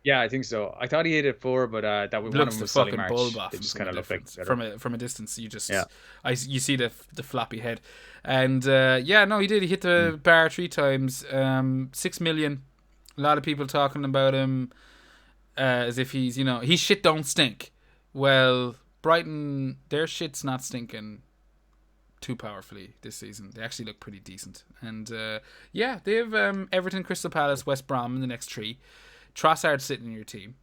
Yeah, I think so. I thought he hit it 4, but that one of Looks them the was Solly fucking March. bulb off They him just from kind a of look like distance. From a distance, you just Yeah. you see the floppy head, and no, he did. He hit the bar 3 times. 6 million. A lot of people talking about him as if he's his shit don't stink. Well, Brighton, their shit's not stinking too powerfully this season. They actually look pretty decent, and they have Everton, Crystal Palace, West Brom in the next 3. Trossard sitting in your team.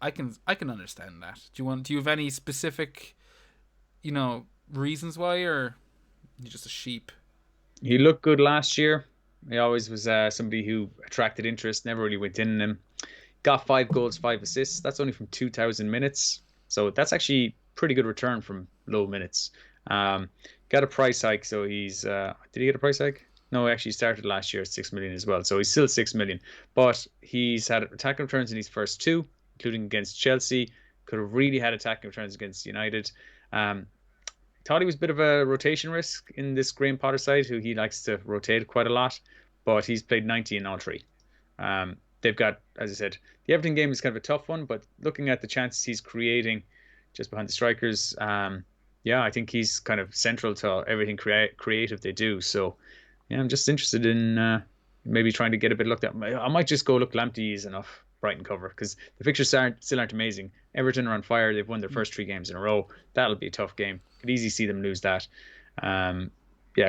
I can understand that. Do you have any specific, reasons why, or you just a sheep? He looked good last year. He always was somebody who attracted interest, never really went in him. Got 5 goals, 5 assists. That's only from 2,000 minutes. So that's actually pretty good return from low minutes. Got a price hike, so he's... did he get a price hike? No, he actually started last year at 6 million as well. So he's still 6 million. But he's had attacking returns in his first 2, including against Chelsea. Could have really had attacking returns against United. Thought he was a bit of a rotation risk in this Graham Potter side, who he likes to rotate quite a lot. But he's played 90 in all 3. They've got, as I said, the Everton game is kind of a tough one, but looking at the chances he's creating just behind the strikers, I think he's kind of central to everything creative they do. So, yeah, I'm just interested in maybe trying to get a bit looked at. I might just go look Lamptey's enough Brighton cover, because the fixtures still aren't amazing. Everton are on fire. They've won their first 3 games in a row. That'll be a tough game. Could easily see them lose that.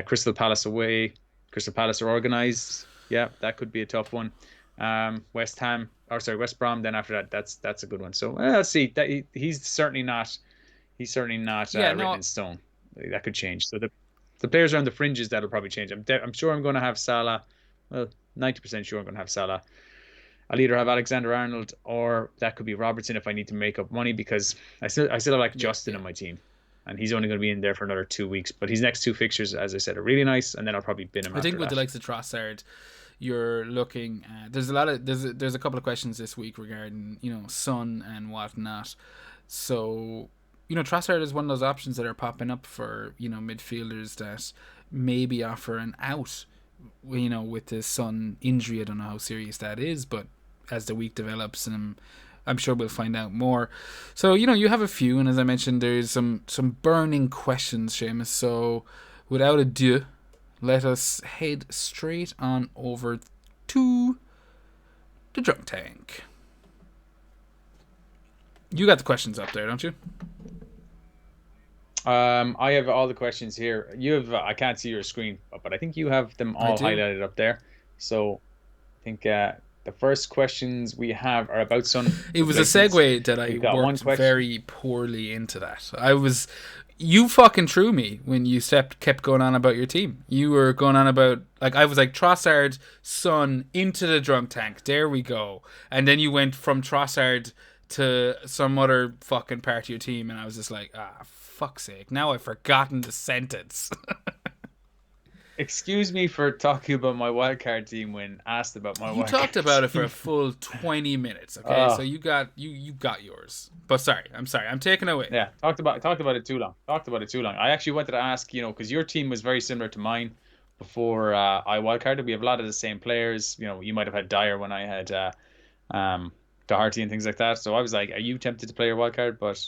Crystal Palace away. Crystal Palace are organised. Yeah, that could be a tough one. West Brom. Then after that, that's a good one. So let's see. That he's certainly not written in stone. That could change. So the players around the fringes, that'll probably change. I'm sure I'm going to have Salah. Well, 90% sure I'm going to have Salah. I'll either have Alexander-Arnold, or that could be Robertson if I need to make up money, because I still have Justin on my team, and he's only going to be in there for another 2 weeks. But his next 2 fixtures, as I said, are really nice, and then I'll probably bin him. I think with the likes of Trossard, you're looking at, there's a couple of questions this week regarding Son and whatnot. So Trossard is one of those options that are popping up for midfielders that maybe offer an out. With the Son injury, I don't know how serious that is, but as the week develops, and I'm sure we'll find out more. So you have a few, and as I mentioned, there's some burning questions, Seamus. So without ado, let us head straight on over to the drunk tank. You got the questions up there, don't you? I have all the questions here. I can't see your screen, but I think you have them all highlighted up there. So I think the first questions we have are about Son. It was a segue that I worked very poorly into that. You fucking threw me when you kept going on about your team. You were going on about, I was like, Trossard, Son, into the drunk tank. There we go. And then you went from Trossard to some other fucking part of your team, and I was just like, fuck's sake, now I've forgotten the sentence. Excuse me for talking about my wildcard team when asked about my wildcard. You talked about it for a full 20 minutes, okay? So you got yours. But I'm sorry, I'm taking away. Yeah, talked about it too long. I actually wanted to ask, because your team was very similar to mine, before I wildcarded. We have a lot of the same players. You know, you might have had Dyer when I had um, Doherty and things like that. So I was like, are you tempted to play your wildcard? But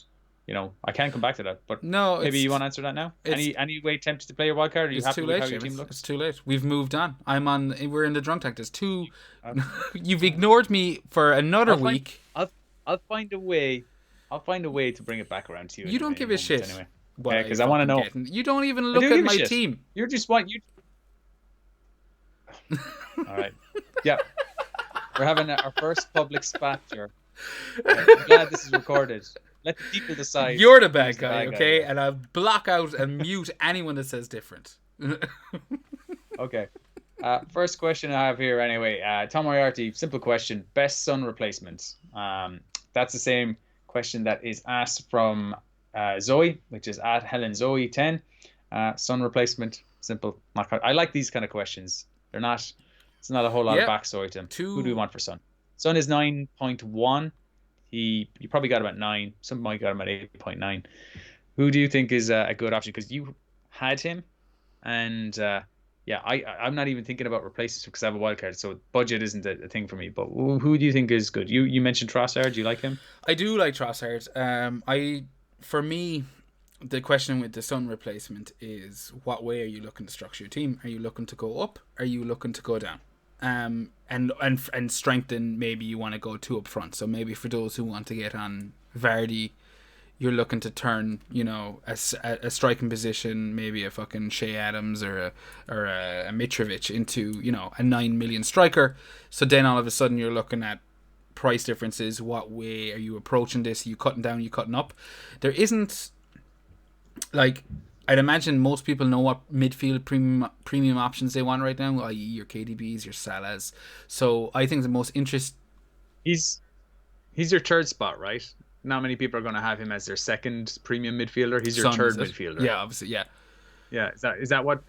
you know, I can come back to that. But No, maybe you want to answer that now. it's Any way tempted to play your wildcard? Are you it's too happy with late, how your team Seamus. It's looks? too late. We've moved on. We're in the drunk tank. There's two. Uh, You've ignored me for another I'll find week. I'll find a way. I'll find a way to bring it back around to you You don't in a give a moment shit anyway. what I Because I want to fucking know. get. You don't even I look do at give a my shit. team. You're just what you. All right. Yeah, we're having our first public spat here. I'm glad this is recorded. Let the people decide. You're the who's bad guy, okay? And I'll block out and mute anyone that says different. Okay. First question I have here, anyway. Tom Moriarty, simple question: best Sun replacement. That's the same question that is asked from Zoe, which is at Helen Zoe 10. Sun replacement, simple. I like these kind of questions. They're not. It's not a whole lot of Yeah. backstory to him. Who do we want for Sun? Sun is 9.1. You probably got him at 9. Some might got him at 8.9. Who do you think is a good option? Because you had him, and yeah, I'm not even thinking about replacements because I have a wild card, so budget isn't a thing for me. But who do you think is good? You mentioned Trossard. Do you like him? I do like Trossard. For me, the question with the Sun replacement is what way are you looking to structure your team? Are you looking to go up? Are you looking to go down? And strengthen. Maybe you want to go two up front. So maybe for those who want to get on Vardy, you're looking to turn, you know, a striking position, maybe a fucking Shea Adams or a Mitrovic into, you know, a 9 million striker. So then all of a sudden you're looking at price differences. What way are you approaching this? Are you cutting down? Are you cutting up? There isn't, like, I'd imagine most people know what midfield premium options they want right now, i.e. your KDBs, your Salahs. So I think the most He's your third spot, right? Not many people are going to have him as their second premium midfielder. He's your Son, third midfielder. Yeah, obviously, yeah. Yeah, is that what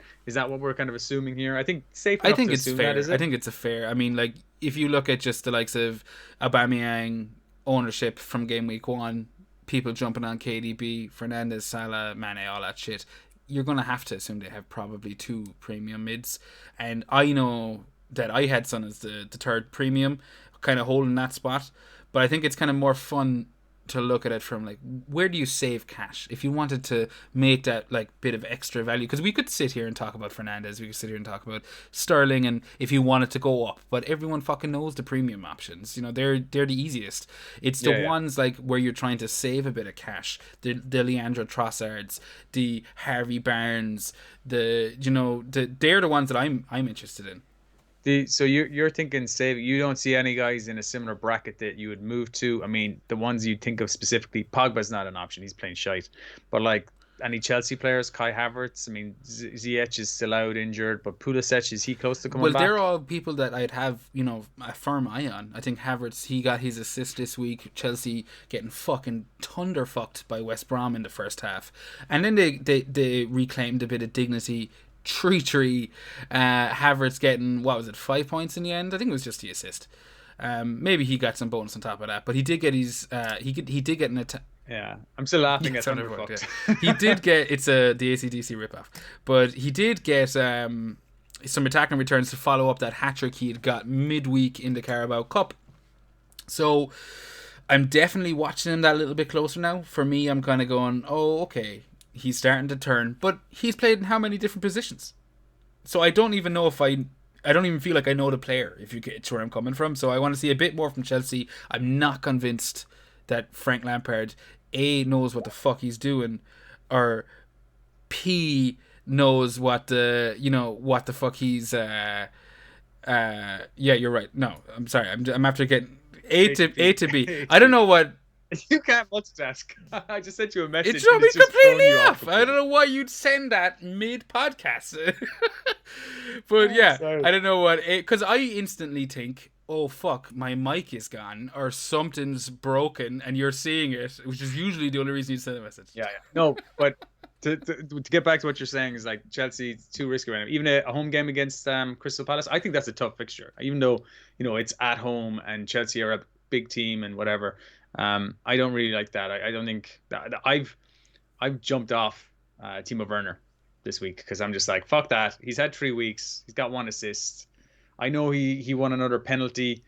we're kind of assuming here? I think safe I enough think to it's assume fair. that, is I it? think it's a fair. I mean, like, if you look at just the likes of Aubameyang ownership from game week 1, people jumping on KDB, Fernandez, Salah, Mane, all that shit, you're going to have to assume they have probably 2 premium mids. And I know that I had Son as the third premium, kind of holding that spot. But I think it's kind of more fun to look at it from, like, where do you save cash if you wanted to make that, like, bit of extra value? Because we could sit here and talk about Fernandez, we could sit here and talk about Sterling, and if you wanted to go up, but everyone fucking knows the premium options, you know, they're the easiest. It's the ones like where you're trying to save a bit of cash, the Leandro Trossards, the Harvey Barnes, they're the ones that I'm interested in. So you're thinking save. You don't see any guys in a similar bracket that you would move to. I mean, the ones you think of specifically, Pogba's not an option. He's playing shite. But like any Chelsea players, Kai Havertz. I mean, Ziyech is still out injured, but Pulisic, is he close to coming Well, back? they're all people that I'd have, you know, a firm eye on. I think Havertz, he got his assist this week. Chelsea getting fucking thunderfucked by West Brom in the first half. And then they reclaimed a bit of dignity. 3-3. Havertz getting, what was it, 5 points in the end? I think it was just the assist. Maybe he got some bonus on top of that, but he did get his he did get an attack. Yeah, I'm still laughing at Thunderfucked. Yeah. He did get, it's the AC/DC ripoff, but he did get some attacking returns to follow up that hat-trick he had got midweek in the Carabao Cup. So I'm definitely watching him that little bit closer now. For me, I'm kind of going, oh, okay, he's starting to turn, but he's played in how many different positions? So I don't even know if I don't even feel like I know the player, if you get to where I'm coming from. So I want to see a bit more from Chelsea. I'm not convinced that Frank Lampard A, knows what the fuck he's doing, or P, knows what the fuck he's yeah, you're right. No, I'm sorry. I'm after getting A to B. I don't know what. You can't multitask. I just sent you a message. It threw me completely off. Completely. I don't know why you'd send that mid-podcast. But yeah, sorry. I don't know what... Because I instantly think, oh, fuck, my mic is gone, or something's broken, and you're seeing it, which is usually the only reason you send a message. Yeah. No, but to get back to what you're saying is, like, Chelsea's too risky right now. Even a home game against Crystal Palace, I think that's a tough fixture. Even though, you know, it's at home and Chelsea are a big team and whatever. I don't really like that. I don't think that I've jumped off Timo Werner this week because I'm just like, fuck that. He's had 3 weeks. He's got 1 assist. I know he won another penalty.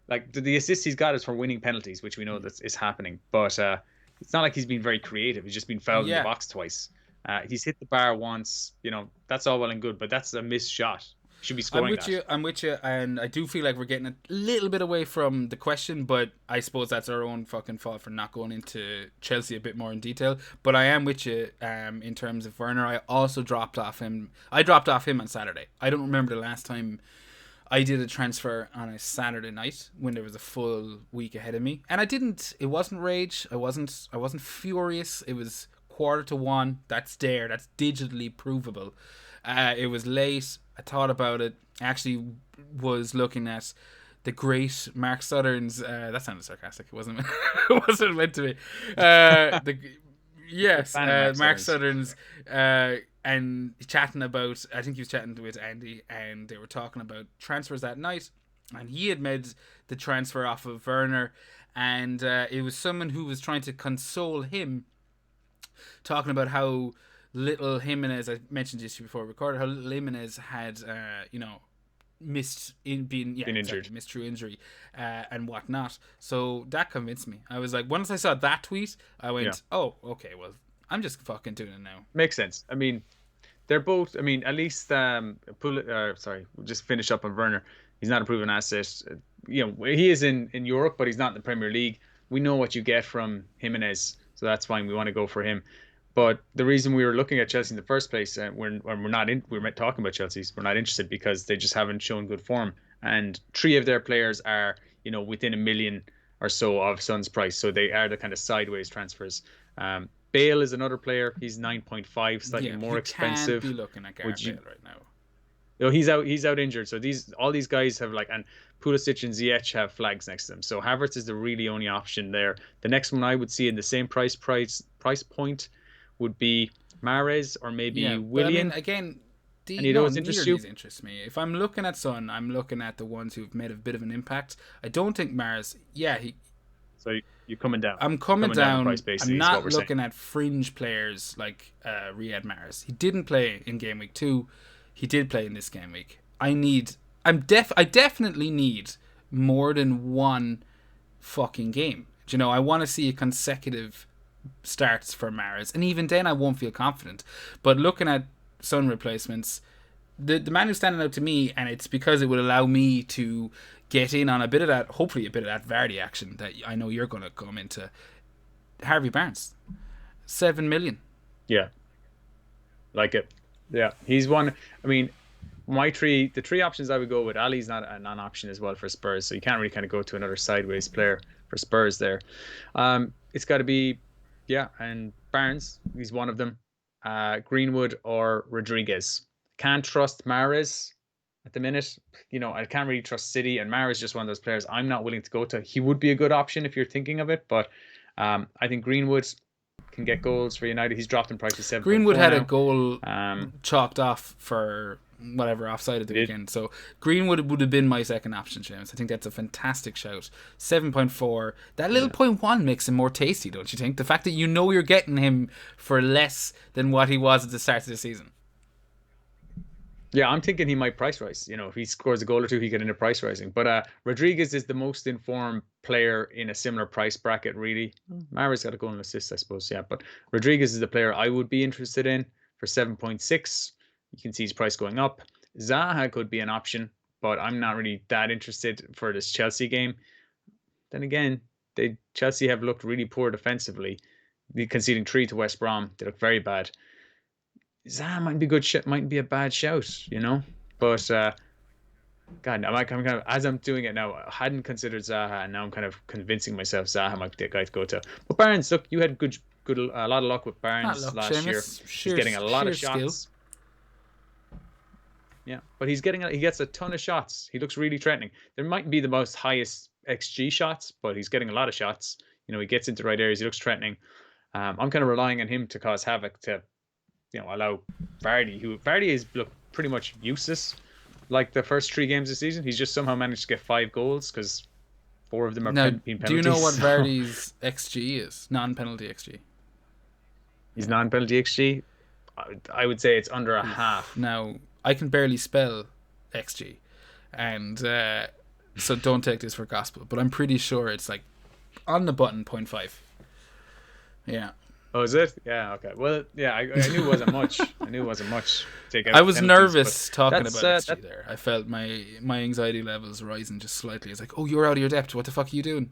Like the assist he's got is for winning penalties, which we know that is happening. But it's not like he's been very creative. He's just been fouled in the Yeah, box twice. He's hit the bar once. That's all well and good, but that's a missed shot. He should be I'm scoring with that. you. I'm with you, and I do feel like we're getting a little bit away from the question, but I suppose that's our own fucking fault for not going into Chelsea a bit more in detail. But I am with you in terms of Werner. I also dropped off him. I dropped off him on Saturday. I don't remember the last time I did a transfer on a Saturday night when there was a full week ahead of me, and I didn't. It wasn't rage. I wasn't furious. It was 1:45. That's there. That's digitally provable. It was late. I thought about it. I actually was looking at the great Mark Sutherns. That sounded sarcastic. It wasn't. It wasn't meant to be. Yes, Mark Sutherns. And chatting about, I think he was chatting with Andy, and they were talking about transfers that night, and he had made the transfer off of Werner, and it was someone who was trying to console him, talking about how little Jimenez, I mentioned this before we recorded, how little Jimenez had, missed been injured, missed through injury, and whatnot. So that convinced me. I was like, once I saw that tweet, I went, oh, okay, well, I'm just fucking doing it now. Makes sense. I mean, they're both. I mean, at least we'll just finish up on Werner. He's not a proven asset. He is in Europe, but he's not in the Premier League. We know what you get from Jimenez, so that's fine. We want to go for him. But the reason we were looking at Chelsea in the first place, we're talking about Chelsea, we're not interested because they just haven't shown good form. And 3 of their players are, within $1 million or so of Son's price, so they are the kind of sideways transfers. Bale is another player. He's 9.5, slightly more expensive. Can't be looking at Gareth Bale right now. He's out injured. So all these guys have and Pulisic and Ziyech have flags next to them. So Havertz is the really only option there. The next one I would see in the same price point would be Mahrez or maybe Willian. But I mean, again, neither of these interest me. If I'm looking at Son, I'm looking at the ones who've made a bit of an impact. I don't think Mahrez. So you're coming down. I'm coming down. I'm not looking at fringe players like Riyad Mahrez. He didn't play in game week 2. He did play in this game week. I definitely need more than one fucking game. I want to see a consecutive starts for Mahrez, and even then I won't feel confident. But looking at Son replacements, the man who's standing out to me, and it's because it would allow me to get in on hopefully a bit of that Vardy action that I know you're going to come into. Harvey Barnes, 7 million. Yeah, like it. Yeah, he's one. I mean, the 3 options I would go with. Ali's not a non-option as well for Spurs, so you can't really kind of go to another sideways player for Spurs there. It's got to be, and Barnes, he's one of them. Greenwood or Rodriguez. Can't trust Mahrez at the minute. I can't really trust City, and Mahrez is just one of those players I'm not willing to go to. He would be a good option if you're thinking of it, but I think Greenwood can get goals for United. He's dropped in price to 7. Greenwood had a goal chalked off for whatever offside at the weekend. So Greenwood would have been my second option, James. I think that's a fantastic shout. 7.4. That little 0.1 makes him more tasty, don't you think? The fact that you're getting him for less than what he was at the start of the season. Yeah, I'm thinking he might price rise. If he scores a goal or two, he get into price rising. But Rodriguez is the most informed player in a similar price bracket, really. Mahrez got a goal and assist, I suppose. Yeah, but Rodriguez is the player I would be interested in for 7.6. You can see his price going up. Zaha could be an option, but I'm not really that interested for this Chelsea game. Then again, Chelsea have looked really poor defensively, conceding 3 to West Brom. They look very bad. Zaha might be good. Might be a bad shout, But God, I'm kind of, as I'm doing it now, I hadn't considered Zaha, and now I'm kind of convincing myself Zaha might be the guy to go to. But Barnes, look, you had a lot of luck with Barnes last year. He's getting a lot of shots. Skill. Yeah, but he gets a ton of shots. He looks really threatening. There might be the most highest XG shots, but he's getting a lot of shots. He gets into the right areas. He looks threatening. I'm kind of relying on him to cause havoc to, allow Vardy is pretty much useless. Like the first 3 games of the season, he's just somehow managed to get 5 goals because 4 of them are being penalties. Do you know what Vardy's XG is? Non-penalty XG. He's non-penalty XG. I would say it's under a half. Now, I can barely spell XG, and so don't take this for gospel, but I'm pretty sure it's like on the button 0.5. Yeah. Oh, is it? Yeah, okay. Well, yeah, I knew it wasn't much. I knew it wasn't much. Take out I was penalties, nervous but talking that's, about XG there. I felt my anxiety levels rising just slightly. It's like, oh, you're out of your depth. What the fuck are you doing?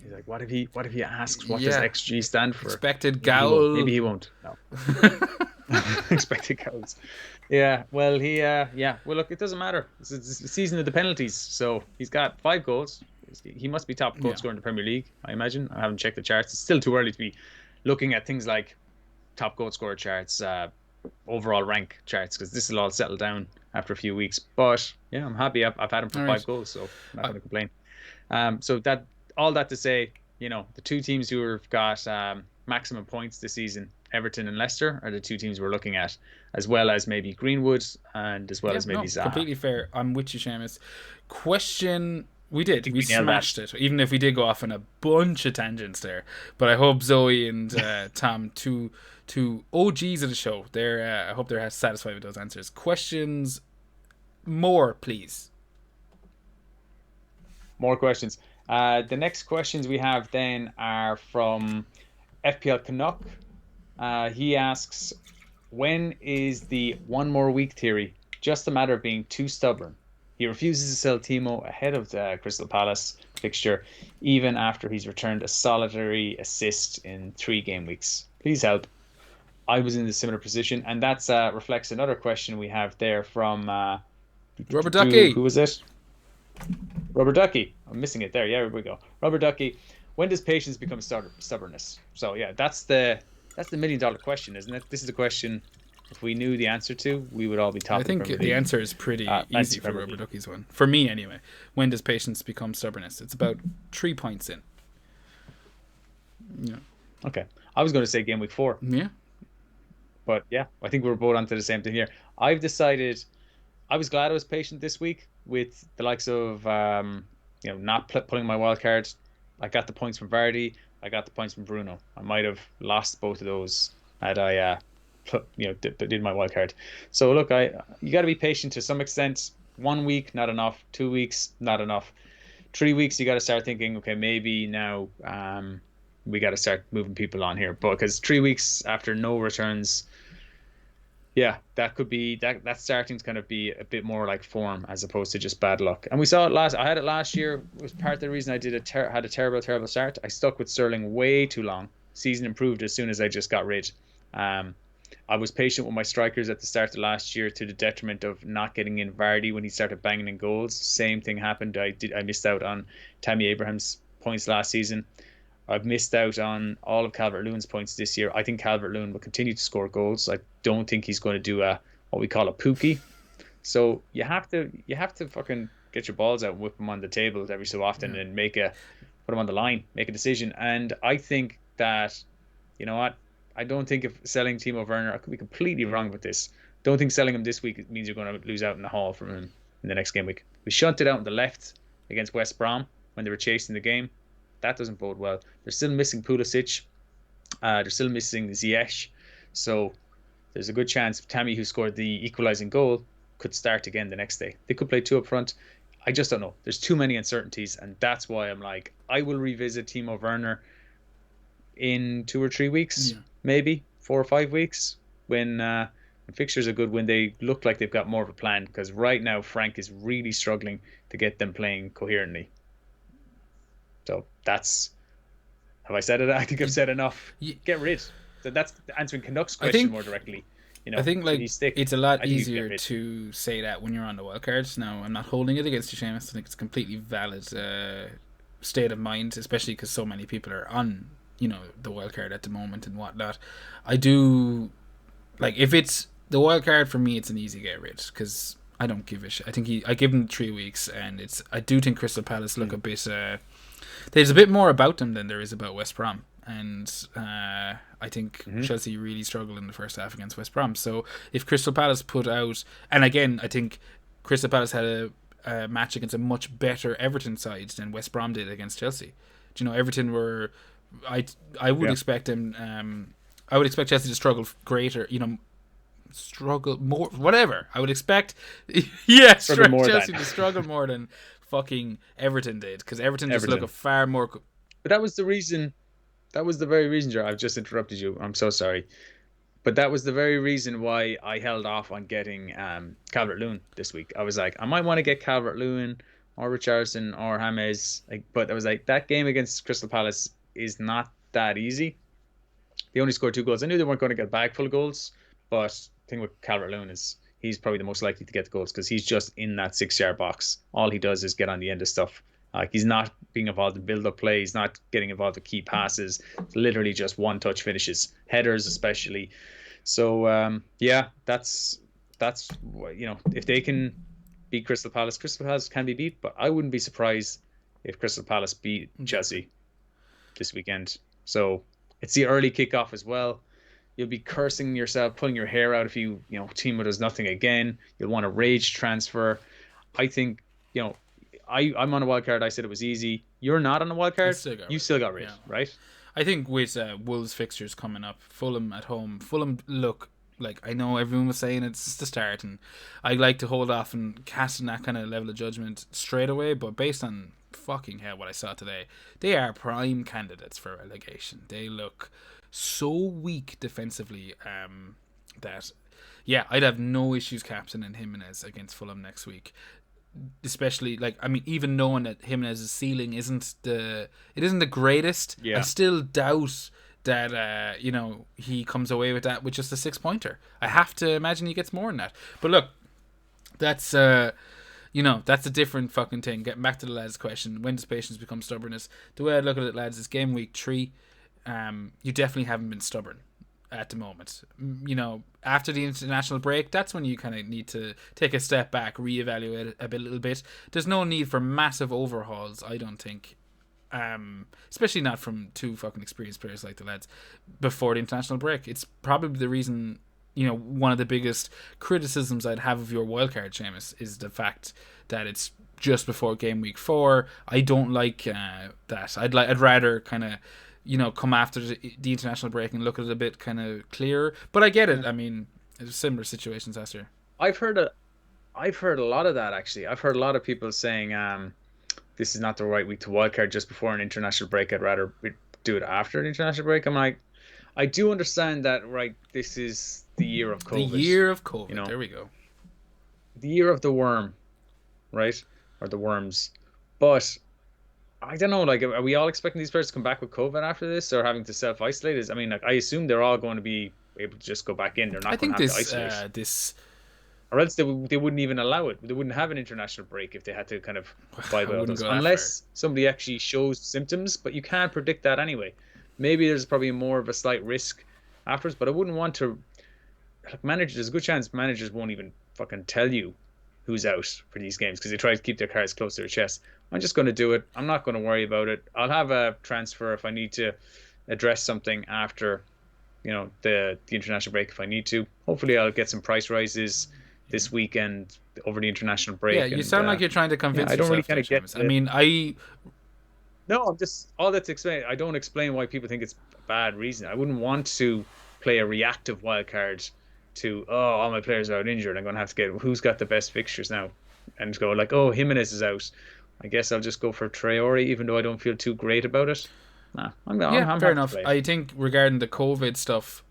He's like, what if he asks what does XG stand for? Expected Maybe goal. Maybe he won't. No. Expected goals. Yeah. Well, yeah. Well, look, it doesn't matter. It's the season of the penalties. So he's got 5 goals. He must be top goal scorer in the Premier League, I imagine. I haven't checked the charts. It's still too early to be looking at things like top goal scorer charts, overall rank charts, because this will all settle down after a few weeks. But yeah, I'm happy. I've had him for 5 goals, so I'm not going to complain. So that all that to say, the 2 teams who have got maximum points this season, Everton and Leicester, are the 2 teams we're looking at, as well as maybe Greenwood and as well as maybe Zaha. Completely fair. I'm with you, Seamus. Question. We smashed it, even if we did go off on a bunch of tangents there. But I hope Zoe and Tom, two OGs of the show, I hope they're satisfied with those answers. Questions more, please. More questions. The next questions we have then are from FPL Canuck. He asks, when is the 1 more week theory just a matter of being too stubborn? He refuses to sell Timo ahead of the Crystal Palace fixture, even after he's returned a solitary assist in 3 game weeks. Please help. I was in a similar position, and that reflects another question we have there from Rubber Ducky. Who was it? Rubber Ducky. I'm missing it there. Yeah, here we go. Rubber Ducky. When does patience become stubbornness? So yeah, that's the $1 million question, isn't it? This is a question. If we knew the answer to, we would all be top. I think the answer is pretty easy for Rubber Ducky's one. For me, anyway. When does patience become stubbornness? It's about 3 points in. Yeah. Okay. I was going to say game week 4. Yeah. But yeah, I think we're both onto the same thing here. I've decided. I was glad I was patient this week with the likes of not pulling my wild card. I got the points from Vardy. I got the points from Bruno. I might have lost both of those had I did my wild card. So look, you got to be patient to some extent. 1 week, not enough. 2 weeks, not enough. 3 weeks, you got to start thinking, okay, maybe now we got to start moving people on here. But because 3 weeks after no returns, yeah, that could be that starting to kind of be a bit more like form as opposed to just bad luck. And we saw it I had it last year. It was part of the reason I had a terrible start. I stuck with Sterling way too long. Season improved as soon as I just got rid. I was patient with my strikers at the start of last year to the detriment of not getting in Vardy when he started banging in goals. Same thing happened. I missed out on Tammy Abraham's points last season. I've missed out on all of Calvert-Lewin's points this year. I think Calvert-Lewin will continue to score goals. I don't think he's going to do what we call a pookie. So you have to fucking get your balls out and whip them on the table every so often and put them on the line, make a decision. And I think that, you know what? I don't think if selling Timo Werner, I could be completely wrong with this. Don't think selling him this week means you're going to lose out in the haul from him in the next game week. We shunted out on the left against West Brom when they were chasing the game. That doesn't bode well. They're still missing Pulisic. They're still missing Ziyech. So there's a good chance Tammy, who scored the equalising goal, could start again the next day. They could play 2 up front. I just don't know. There's too many uncertainties, and that's why I'm like, I will revisit Timo Werner in 2 or 3 weeks, maybe 4 or 5 weeks, when fixtures are good, when they look like they've got more of a plan. Because right now, Frank is really struggling to get them playing coherently. So that's. Have I said it? I think I've said enough. Get rid. So that's answering Canuck's question more directly. I think it's a lot easier to say that when you're on the wildcards. Now, I'm not holding it against you, Seamus. I think it's a completely valid state of mind, especially because so many people are on the wildcard at the moment and whatnot. I do if it's the wildcard, for me, it's an easy get rid because I don't give a shit. I think I give them 3 weeks, and I do think Crystal Palace look a bit. There's a bit more about them than there is about West Brom. And I think Chelsea really struggled in the first half against West Brom. So if Crystal Palace put out... And again, I think Crystal Palace had a match against a much better Everton side than West Brom did against Chelsea. Everton were... I would expect them I would expect Chelsea to struggle greater, struggle more, whatever. I would expect, yeah, Struggle more Chelsea than to struggle more than fucking Everton did, because Everton just look a Everton. far more. But that was the reason. That was the very reason, Jar. I've just interrupted you. I'm so sorry. But that was the very reason why I held off on getting Calvert-Lewin this week. I was like, I might want to get Calvert-Lewin or Richarlison or James. But I was like, that game against Crystal Palace is not that easy. They only scored 2 goals. I knew they weren't going to get a bag full of goals, but the thing with Calvert-Lewin is he's probably the most likely to get the goals because he's just in that 6-yard box. All he does is get on the end of stuff. He's not being involved in build-up play. He's not getting involved with key passes. It's literally just one-touch finishes, headers especially. So yeah, that's if they can beat Crystal Palace can be beat, but I wouldn't be surprised if Crystal Palace beat Chelsea this weekend. So it's the early kickoff as well. You'll be cursing yourself, pulling your hair out if team does nothing again. You'll want a rage transfer. I think I'm on a wild card. I said it was easy. You're not on a wild card. You still got rid, right? I think with Wolves fixtures coming up, Fulham at home. Fulham look like, I know everyone was saying it's the start, and I like to hold off and casting that kind of level of judgment straight away. But based on fucking hell what I saw today, they are prime candidates for relegation. They look so weak defensively that I'd have no issues captaining Jimenez against Fulham next week. Especially, even knowing that Jimenez's ceiling isn't the greatest, I still doubt that he comes away with that with just a 6-pointer. I have to imagine he gets more than that. But look, that's that's a different fucking thing. Getting back to the lads' question, when does patience become stubbornness? The way I look at it, lads, is game week 3. You definitely haven't been stubborn at the moment. After the international break, that's when you kind of need to take a step back, reevaluate a little bit. There's no need for massive overhauls, I don't think. Especially not from 2 fucking experienced players like the lads before the international break. It's probably the reason, one of the biggest criticisms I'd have of your wildcard, Seamus, is the fact that it's just before game week 4. I don't like that. I'd rather kind of come after the international break and look at it a bit kind of clearer. But I get it. I mean, there's similar situations last year. I've heard a lot of that, actually. I've heard a lot of people saying this is not the right week to wildcard just before an international break. I'd rather do it after an international break. I'm like, I do understand that, right? This is the year of COVID. The year of COVID. There we go. The year of the worm, right? Or the worms. But I don't know, are we all expecting these players to come back with COVID after this, or having to self-isolate? I mean, I assume they're all going to be able to just go back in. They're not going to have to isolate. Or else they wouldn't even allow it. They wouldn't have an international break if they had to kind of abide by all those. Unless somebody actually shows symptoms, but you can't predict that anyway. Maybe there's probably more of a slight risk afterwards, but I wouldn't want to. Managers, there's a good chance managers won't even fucking tell you who's out for these games because they try to keep their cards close to their chest. I'm just going to do it. I'm not going to worry about it. I'll have a transfer if I need to address something after, the international break if I need to. Hopefully I'll get some price rises this weekend over the international break. Yeah, you sound like you're trying to convince yourself. I don't really kind of get. I mean, No, I'm just all that's explain. I don't explain why people think it's a bad reason. I wouldn't want to play a reactive wild card to all my players are out injured. I'm going to have to get who's got the best fixtures now, and go like, Jimenez is out. I guess I'll just go for Traore, even though I don't feel too great about it. Nah, I'm fair enough. I think regarding the COVID stuff,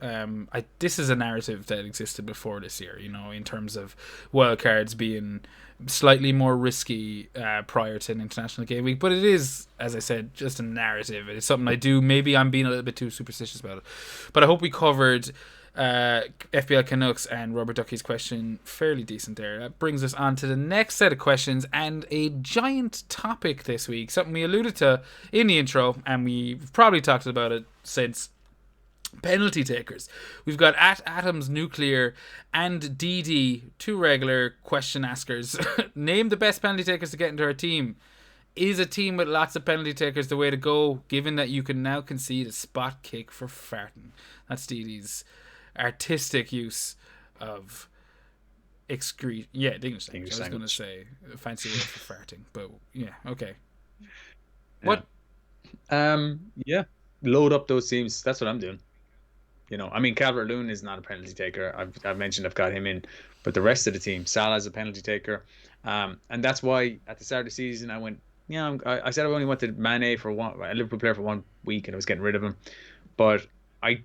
this is a narrative that existed before this year. In terms of wildcards being slightly more risky prior to an international game week, but it is, as I said, just a narrative. It's something I do. Maybe I'm being a little bit too superstitious about it, but I hope we covered FPL Canucks and Robert Ducky's question fairly decent there. That brings us on to the next set of questions and a giant topic this week, something we alluded to in the intro and we've probably talked about it since. Penalty takers. We've got at Atoms Nuclear and DD, 2 regular question askers. Name the best penalty takers to get into our team. Is a team with lots of penalty takers the way to go, given that you can now concede a spot kick for farting? That's DD's artistic use of English language. I was going to say a fancy word for farting, but yeah, okay. Yeah. What? Yeah. Load up those teams. That's what I'm doing. I mean, Calvert-Lewin is not a penalty taker. I've mentioned I've got him in, but the rest of the team, Salah's a penalty taker, and that's why at the start of the season I went, I said I only wanted Mane for a Liverpool player for 1 week, and I was getting rid of him, but I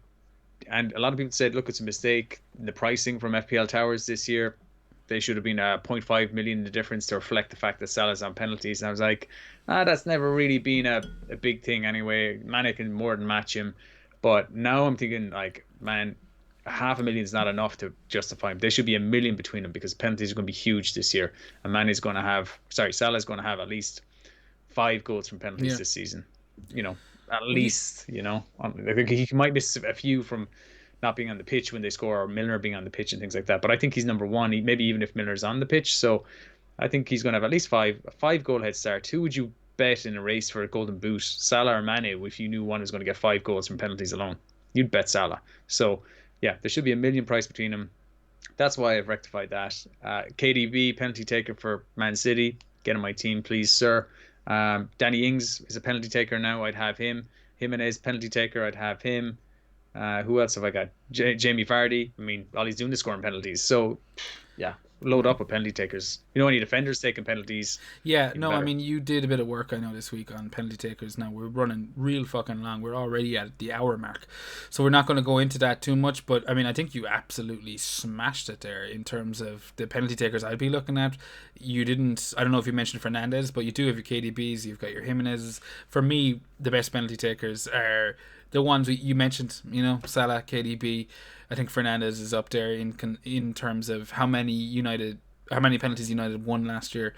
and a lot of people said, look, it's a mistake. The pricing from FPL Towers this year, they should have been 0.5 million the difference to reflect the fact that Salah's on penalties. And I was like, that's never really been a big thing anyway. Mane can more than match him. But now I'm thinking, like, man, 500,000 is not enough to justify him. There should be 1 million between them because penalties are going to be huge this year. And Salah's going to have at least 5 goals from penalties this season. At least, I think he might miss a few from not being on the pitch when they score, or Milner being on the pitch and things like that. But I think he's number one, maybe even if Milner's on the pitch. So I think he's going to have at least a 5 goal head start. Who would you bet in a race for a golden boot, Salah or Mane, if you knew one was going to get 5 goals from penalties alone? You'd bet Salah. So yeah, there should be 1 million price between them. That's why I've rectified that. KDB, penalty taker for Man City. Get on my team, please, sir. Danny Ings is a penalty taker now. I'd have him. Jimenez, penalty taker. I'd have him. Who else have I got? Jamie Vardy. I mean, all he's doing is scoring penalties. So, yeah, load up with penalty takers. Any defenders taking penalties. Yeah, no, better. I mean, you did a bit of work, I know, this week on penalty takers. Now, we're running real fucking long. We're already at the hour mark. So we're not going to go into that too much. But, I mean, I think you absolutely smashed it there in terms of the penalty takers I'd be looking at. You didn't, I don't know if you mentioned Fernandes, but you do have your KDBs, you've got your Jimenez. For me, the best penalty takers are the ones you mentioned, Salah, KDB. I think Fernandes is up there in terms of how many penalties United won last year.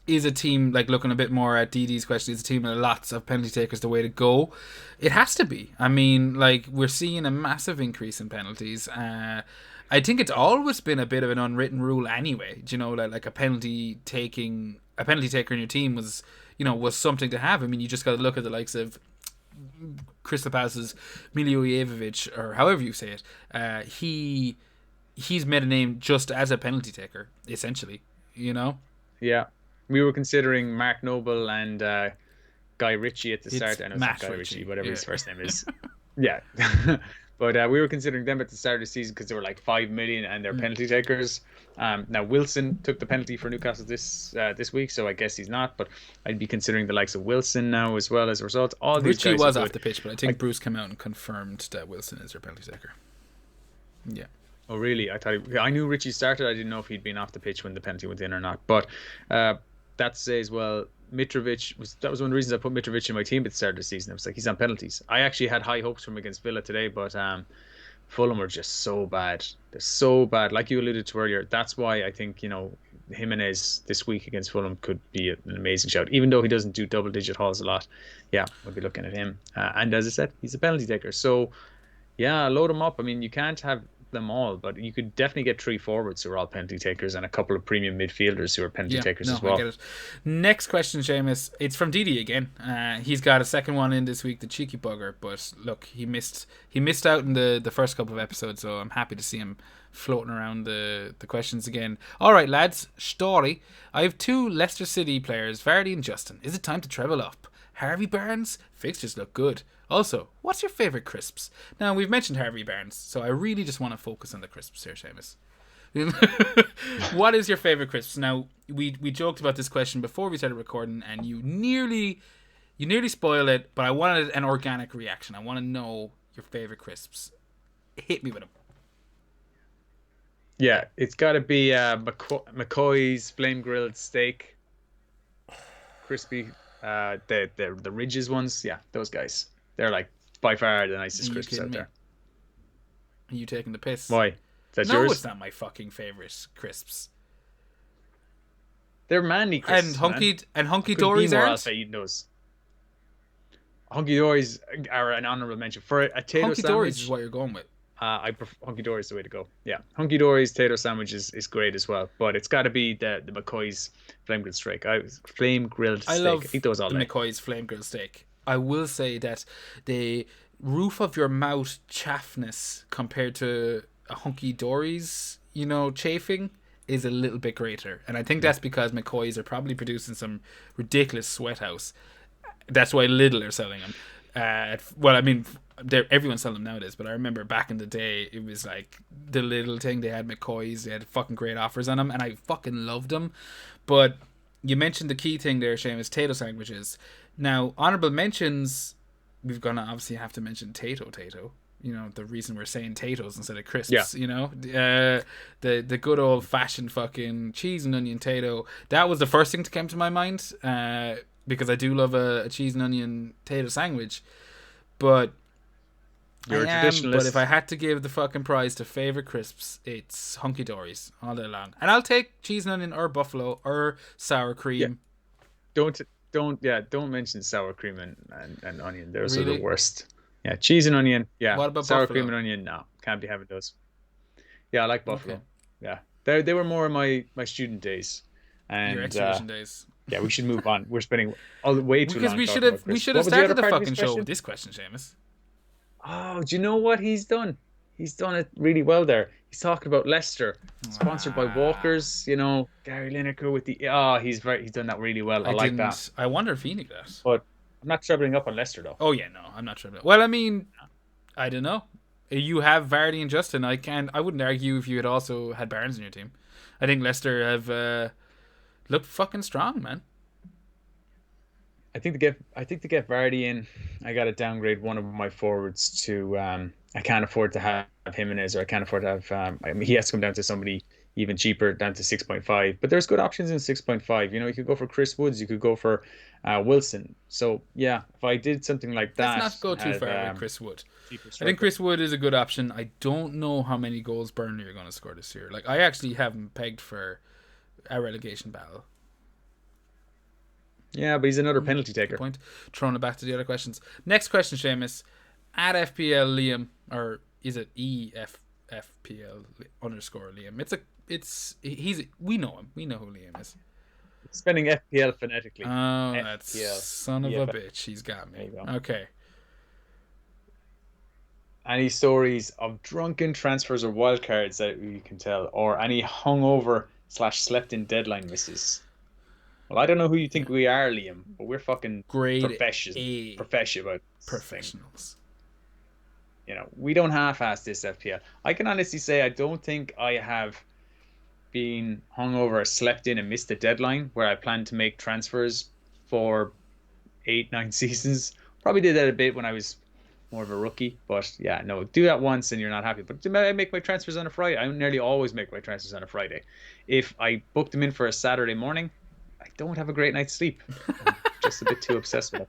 Is a team, like, looking a bit more at DD's question, is a team with lots of penalty takers the way to go? It has to be. I mean, like, we're seeing a massive increase in penalties. I think it's always been a bit of an unwritten rule anyway. Like a penalty taker in your team was something to have. I mean, you just got to look at the likes of Crystal Palace's Milivojevic, or however you say it. He's made a name just as a penalty taker, essentially. Yeah, we were considering Mark Noble and Guy Ritchie at the start. I know it's Guy Ritchie, whatever his first name is. Yeah. But we were considering them at the start of the season because they were like 5 million and they're penalty takers. Now Wilson took the penalty for Newcastle this week, so I guess he's not. But I'd be considering the likes of Wilson now as well as a result. All these Ritchie guys was off the pitch, but I think Bruce came out and confirmed that Wilson is their penalty taker. Yeah. Oh really? I knew Ritchie started. I didn't know if he'd been off the pitch when the penalty went in or not. But that says, well, Mitrovic that was one of the reasons I put Mitrovic in my team at the start of the season. I was like, he's on penalties. I actually had high hopes from against Villa today, but Fulham are just so bad. They're so bad. Like you alluded to earlier, that's why I think Jimenez this week against Fulham could be an amazing shout. Even though he doesn't do double-digit hauls a lot, yeah, we'll be looking at him. And as I said, he's a penalty taker. So yeah, load him up. I mean, you can't have them all, but you could definitely get 3 forwards who are all penalty takers and a couple of premium midfielders who are penalty takers as well. I get it. Next question, Seamus. It's from Didi again. He's got a second one in this week, the cheeky bugger. But look, he missed out in the first couple of episodes, so I'm happy to see him floating around the questions again. All right, lads. Story. I have 2 Leicester City players, Vardy and Justin. Is it time to treble up? Harvey Barnes? Fixtures look good. Also, what's your favourite crisps? Now, we've mentioned Harvey Barnes, so I really just want to focus on the crisps here, Seamus. What is your favourite crisps? Now, we joked about this question before we started recording, and you nearly spoiled it, but I wanted an organic reaction. I want to know your favourite crisps. Hit me with them. Yeah, it's got to be McCoy's flame grilled steak. Crispy. The Ridges ones. Yeah, those guys. They're like by far the nicest crisps out there. Are you taking the piss? Why? Is that no, yours? It's not my fucking favourite crisps. They're manly crisps. And hunky dories aren't. Eating those. Hunky dories are an honourable mention for a tato hunky sandwich. Dories is what you're going with. I prefer hunky dories the way to go. Yeah, hunky dories tato sandwich is great as well, but it's got to be the McCoy's flame grilled steak. Flame grilled steak. I eat those all day. McCoy's flame grilled steak. I will say that the roof of your mouth chaffness compared to a hunky dories, chafing, is a little bit greater, and I think that's because McCoy's are probably producing some ridiculous sweat house. That's why Lidl are selling them. everyone's selling them nowadays, but I remember back in the day, it was like the little thing. They had McCoys, they had fucking great offers on them, and I fucking loved them. But you mentioned the key thing there, Seamus, tato sandwiches. Now, honorable mentions, we've gonna obviously have to mention tato. You know, the reason we're saying tatoes instead of crisps, you know, the good old fashioned fucking cheese and onion tato. That was the first thing that came to my mind, because I do love a cheese and onion tato sandwich. But You're a traditionalist. But if I had to give the fucking prize to favorite crisps, it's Hunky Dory's all day long. And I'll take cheese and onion or buffalo or sour cream. Don't mention sour cream and onion. Those are the worst. Yeah, cheese and onion. Yeah. What about sour buffalo? Cream and onion? No, can't be having those. Yeah, I like buffalo. Okay. Yeah, they were more in my student days. And your ex-student days. Yeah, we should move on. We're spending way too long. Because we should have started the fucking show with this question, Seamus. Oh, do you know what he's done? He's done it really well there. He's talking about Leicester, sponsored by Walkers. You know, Gary Lineker with the he's done that really well. I like that. I wonder if he knew that. But I'm not trebling up on Leicester though. Oh yeah, no, I'm not trebling. Well, I mean, I don't know. You have Vardy and Justin. I wouldn't argue if you had also had Barnes in your team. I think Leicester have looked fucking strong, man. I think to get Vardy in, I got to downgrade one of my forwards to I can't afford to have Jimenez, or I can't afford to have he has to come down to somebody even cheaper, down to 6.5. But there's good options in 6.5. You know, you could go for Chris Woods, you could go for Wilson. So yeah, if I did something like that, let's not go too far with Chris Wood. I think Chris Wood is a good option. I don't know how many goals Burnley are going to score this year. Like, I actually haven't pegged for a relegation battle. Yeah, but he's another penalty taker. Good point. Throwing it back to the other questions. Next question, Seamus. At FPL Liam, or is it FPL _ Liam? We know him. We know who Liam is. Spelling FPL phonetically. Oh, that's son of a bitch. He's got me. Okay. Any stories of drunken transfers or wildcards that you can tell, or any hungover / slept in deadline misses? Well, I don't know who you think we are, Liam, but we're fucking professionals. You know, we don't half-ass this FPL. I can honestly say I don't think I have been hungover or slept in and missed the deadline where I planned to make transfers for 8-9 seasons. Probably did that a bit when I was more of a rookie, but yeah, no, do that once and you're not happy. But I make my transfers on a Friday. I nearly always make my transfers on a Friday. If I book them in for a Saturday morning, I don't have a great night's sleep. I'm just a bit too obsessed with it.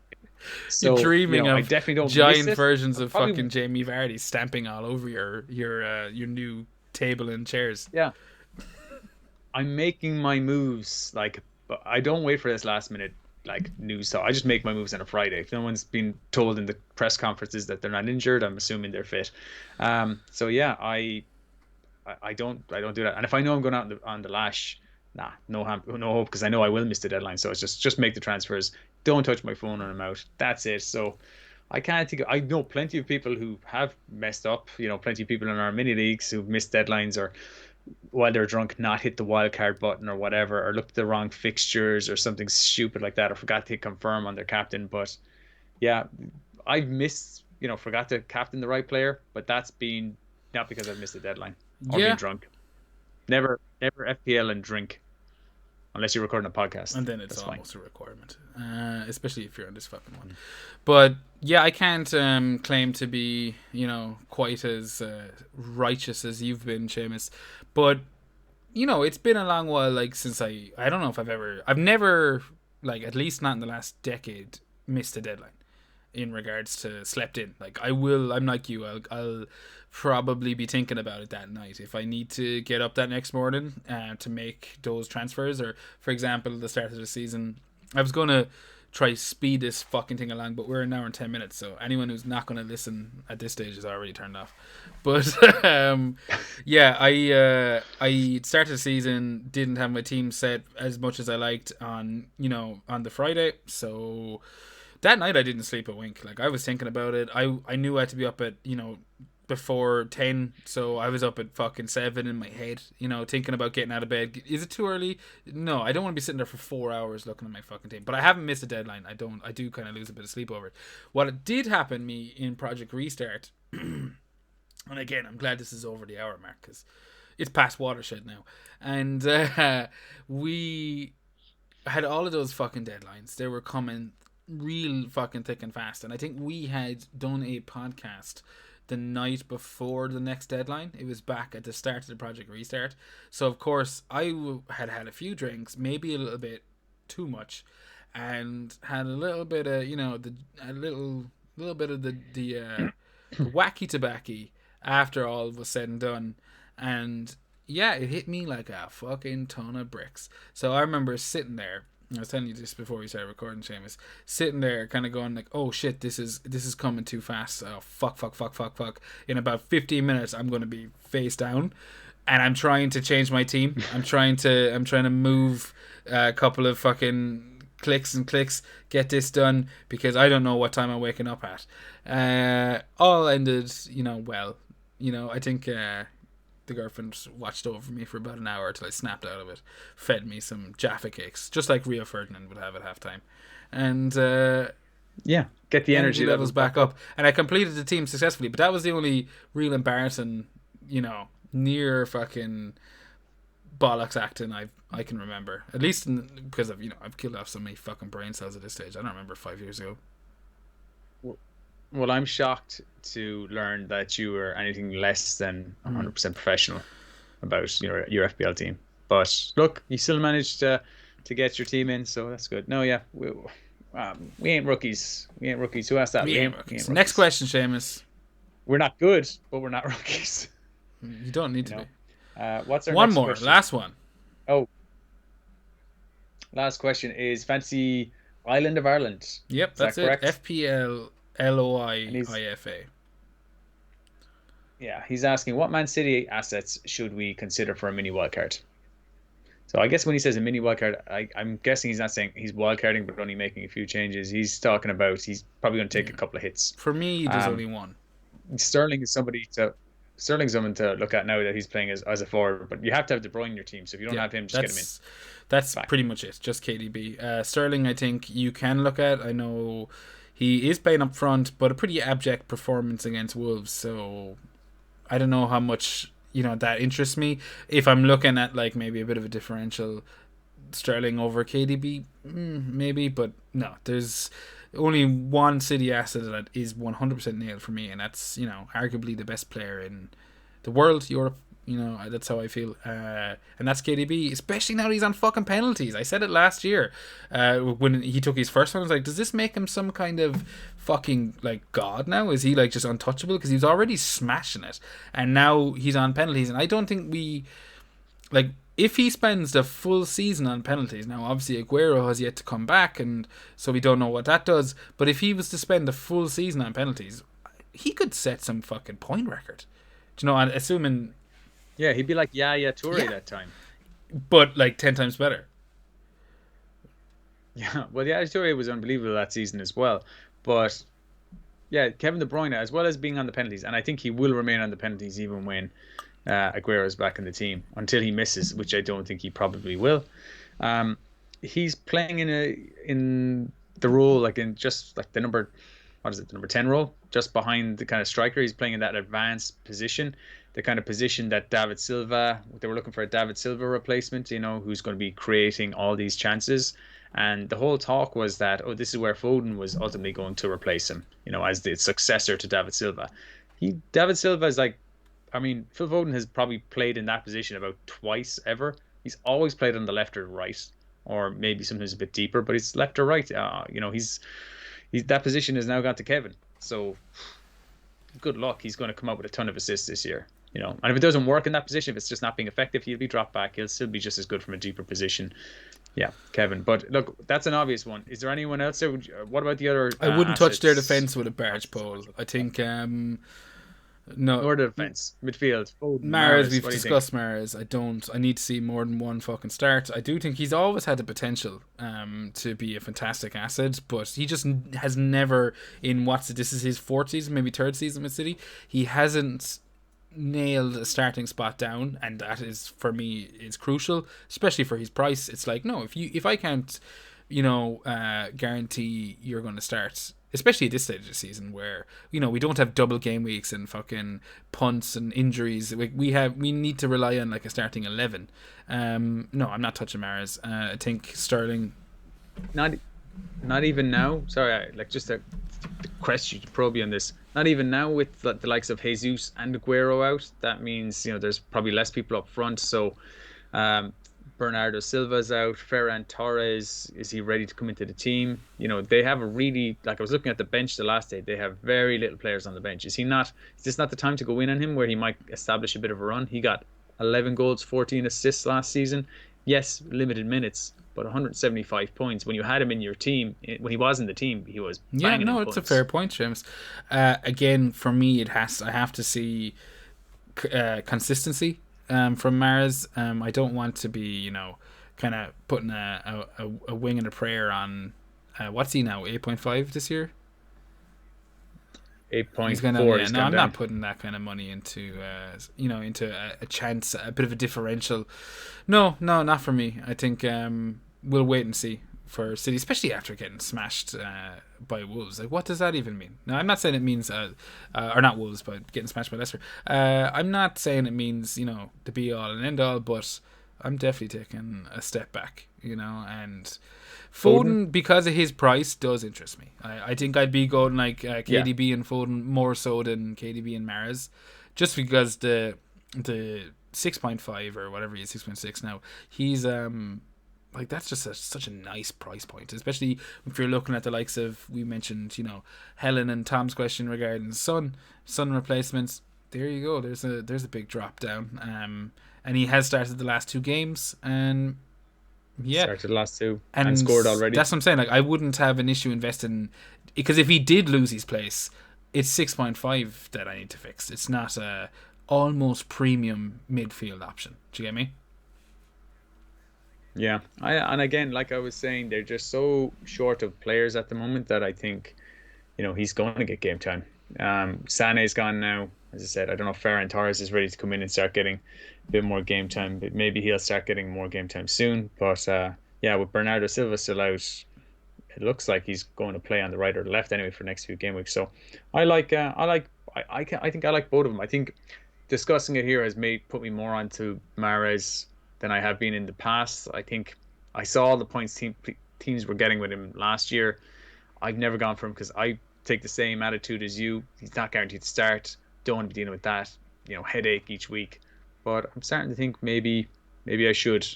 So, you're dreaming of I definitely don't giant versions of fucking Jamie Vardy stamping all over your new table and chairs. Yeah, I'm making my moves but I don't wait for this last minute news. So I just make my moves on a Friday. If no one's been told in the press conferences that they're not injured, I'm assuming they're fit. So yeah, I don't do that. And if I know I'm going out on the lash, no hope, because I know I will miss the deadline. So it's just make the transfers. Don't touch my phone when I'm out. That's it. So I can't think. I know plenty of people who have messed up. You know, plenty of people in our mini leagues who've missed deadlines, or while they're drunk, not hit the wildcard button or whatever, or looked at the wrong fixtures or something stupid like that, or forgot to hit confirm on their captain. But yeah, I've missed. You know, forgot to captain the right player, but that's been not because I've missed the deadline or been drunk. Never FPL and drink. Unless you're recording a podcast. And then it's almost a requirement. Especially if you're on this fucking one. But yeah, I can't claim to be, you know, quite as righteous as you've been, Seamus. But, you know, it's been a long while, since I don't know if I've never, at least not in the last decade, missed a deadline in regards to slept in. I'm like you, I'll probably be thinking about it that night if I need to get up that next morning to make those transfers. Or for example, the start of the season, I was going to try speed this fucking thing along, but we're an hour and 10 minutes, so anyone who's not going to listen at this stage is already turned off. But yeah, I started the season, didn't have my team set as much as I liked on the Friday, so that night I didn't sleep a wink. I was thinking about it. I knew I had to be up at before 10, so I was up at fucking 7 in my head, thinking about getting out of bed. Is it too early? No, I don't want to be sitting there for 4 hours looking at my fucking team. But I haven't missed a deadline. I do kind of lose a bit of sleep over it. What did happen me in Project Restart, and again, I'm glad this is over the hour mark because it's past watershed now, and we had all of those fucking deadlines. They were coming real fucking thick and fast, and I think we had done a podcast the night before the next deadline. It was back at the start of the Project Restart, so of course I had a few drinks, maybe a little bit too much, and had a little bit of a little bit of the wacky tobacco after all was said and done, and yeah, it hit me like a fucking ton of bricks. So I remember sitting there. I was telling you this before we started recording, Seamus. Sitting there, kind of going like, "Oh shit, this is coming too fast. Oh fuck. In about 15 minutes, I'm going to be face down." And I'm trying to change my team. I'm trying to move a couple of fucking clicks, get this done because I don't know what time I'm waking up at. All ended, well. I think the girlfriend watched over me for about an hour till I snapped out of it, fed me some Jaffa cakes, just like Rio Ferdinand would have at halftime, and get the energy levels back up. And I completed the team successfully, but that was the only real embarrassing, near fucking bollocks acting I can remember, at least because I've killed off so many fucking brain cells at this stage. I don't remember 5 years ago. Well, I'm shocked to learn that you were anything less than 100% professional about your FPL team. But look, you still managed to get your team in, so that's good. No, yeah, we ain't rookies. We ain't rookies. Who asked that? We ain't rookies. Next question, Seamus. We're not good, but we're not rookies. You don't need to be. What's our one next more? question? Last one. Oh, last question is Fancy Island of Ireland. Yep, that's it. Correct? FPL LOIIFA. Yeah, he's asking what Man City assets should we consider for a mini wildcard. So I guess when he says a mini wildcard, I'm guessing he's not saying he's wildcarding but only making a few changes. He's talking about he's probably going to take a couple of hits. For me, there's only one. Sterling is someone to look at now that he's playing as a forward, but you have to have De Bruyne in your team. So if you don't have him, just get him in. That's pretty much it. Just KDB. Sterling, I think you can look at. I know he is playing up front, but a pretty abject performance against Wolves. So I don't know how much that interests me. If I'm looking at like maybe a bit of a differential, Sterling over KDB, maybe. But no, there's only one City asset that is 100% nailed for me, and that's arguably the best player in the world, Europe. That's how I feel, and that's KDB, especially now that he's on fucking penalties. I said it last year when he took his first one. I was like, does this make him some kind of fucking like god now? Is he like just untouchable? Because he was already smashing it, and now he's on penalties, and I don't think we like. If he spends the full season on penalties, now obviously Aguero has yet to come back, and so we don't know what that does, but if he was to spend the full season on penalties, he could set some fucking point record. Do you know, assuming... Yeah, he'd be like Yaya Toure that time. But like 10 times better. Yeah, well, Yaya Toure was unbelievable that season as well. But yeah, Kevin De Bruyne, as well as being on the penalties, and I think he will remain on the penalties even when Aguero is back in the team, until he misses, which I don't think he probably will. He's playing in the role like in just like the number 10 role, just behind the kind of striker. He's playing in that advanced position, the kind of position that David Silva, they were looking for a David Silva replacement, who's going to be creating all these chances. And the whole talk was that, this is where Foden was ultimately going to replace him, as the successor to David Silva. David Silva is like, Phil Foden has probably played in that position about twice ever. He's always played on the left or right, or maybe sometimes a bit deeper, but he's left or right. He's that position has now gone to Kevin. So good luck. He's going to come out with a ton of assists this year. And if it doesn't work in that position, if it's just not being effective, he'll be dropped back. He'll still be just as good from a deeper position. Yeah, Kevin. But look, that's an obvious one. Is there anyone else there? What about the other? I wouldn't touch their defense with a barge pole. I think No, Or the defense, midfield. Foden, Mahrez, Maris. we've What do you think? discussed Mahrez. I need to see more than one fucking start. I do think he's always had the potential to be a fantastic asset, but he just has never, this is his fourth season, maybe third season with City, he hasn't nailed a starting spot down, and that is, for me, is crucial, especially for his price. It's like, no, if I can't, guarantee you're going to start, especially at this stage of the season where we don't have double game weeks and fucking punts and injuries. We need to rely on like a starting 11. No, I'm not touching Mahrez. I think Sterling. Not, not even now. Sorry, like just a question to probe you on this. Not even now with the likes of Jesus and Aguero out. That means there's probably less people up front. So um, Bernardo Silva's out. Ferran Torres, is he ready to come into the team? They have a really, like, I was looking at the bench the last day. They have very little players on the bench. Is he not? Is this not the time to go in on him where he might establish a bit of a run? He got 11 goals, 14 assists last season. Yes, limited minutes, but 175 points. When you had him in your team, when he was in the team, he was banging in It's a points. fair point, James. Again, for me, I have to see consistency from Mahrez. I don't want to be, kind of putting a wing and a prayer on. What's he now? 8.5 this year. He's 8.4. gonna. Yeah, He's no, gone I'm down. not putting that kind of money into, into a chance, a bit of a differential. No, not for me. I think we'll wait and see for City, especially after getting smashed by Wolves. Like, what does that even mean? Now, I'm not saying it means, or not Wolves, but getting smashed by Leicester. I'm not saying it means the be all and end all, but I'm definitely taking a step back, and Foden? Foden, because of his price, does interest me. I think I'd be going like Yeah. KDB and Foden more so than KDB and Mahrez, just because the 6.5 or whatever he is, 6.6 now, he's like, that's just such a nice price point, especially if you're looking at the likes of, we mentioned, Helen and Tom's question regarding Sun replacements. There you go. There's a big drop down. And he has started the last two games, and yeah, Started the last two and and scored already. that's what I'm saying. Like, I wouldn't have an issue investing, because if he did lose his place, it's 6.5 that I need to fix. It's not a almost premium midfield option. Do you get me? Yeah. And again, like I was saying, they're just so short of players at the moment that I think, he's going to get game time. Sane's gone now. As I said, I don't know if Ferran Torres is ready to come in and start getting a bit more game time, but maybe he'll start getting more game time soon. But yeah, with Bernardo Silva still out, it looks like he's going to play on the right or the left anyway for next few game weeks. So I think I like both of them. I think discussing it here has put me more onto Mahrez than I have been in the past. I think I saw all the points teams were getting with him last year. I've never gone for him because I take the same attitude as you. He's not guaranteed to start. Don't want to be dealing with that, headache each week. But I'm starting to think maybe I should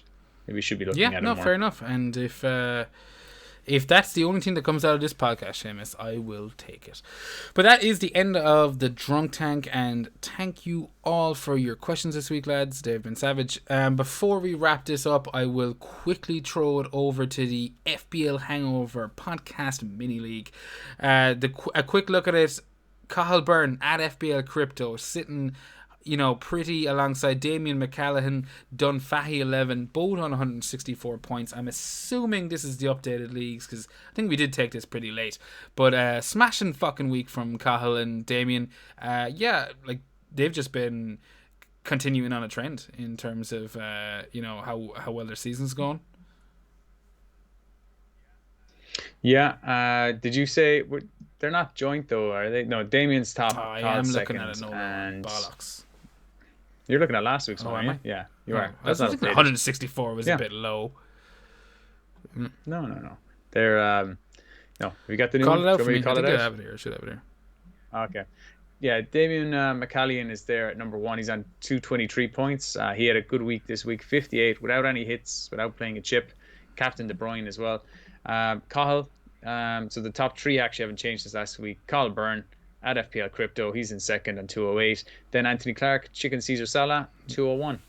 be looking Yeah, at no, him fair more. enough. And if that's the only thing that comes out of this podcast, Seamus, I will take it. But that is the end of the Drunk Tank, and thank you all for your questions this week, lads. They've been savage. Before we wrap this up, I will quickly throw it over to the FPL Hangover podcast mini league. A quick look at it. Cahill Byrne at FBL Crypto sitting, pretty alongside Damien McCallaghan, Dunfahy 11, both on 164 points. I'm assuming this is the updated leagues, because I think we did take this pretty late. But smashing fucking week from Cahill and Damien. Yeah, like, they've just been continuing on a trend in terms of how well their season's going. Yeah. Did you say they're not joint though, are they? No, Damien's Oh, top, I Todd's am looking at it. second, No, and bollocks. you're looking at last week's Oh, one, am are I? you? Yeah, you Oh, are. I was That's not thinking updated. 164 was a Yeah. bit low. No. They're no. Have you got the new Call one? it Do out you for want me me. to I call it think I out? have it here. I should have it here. Okay. Yeah, Damien McCallion is there at number one. He's on 223 points. He had a good week this week, 58 without any hits, without playing a chip. Captain De Bruyne as well. Cahill, so the top three actually haven't changed since last week. Cahill Byrne at FPL Crypto, he's in second on 208. Then Anthony Clark, Chicken Caesar Salah, 201.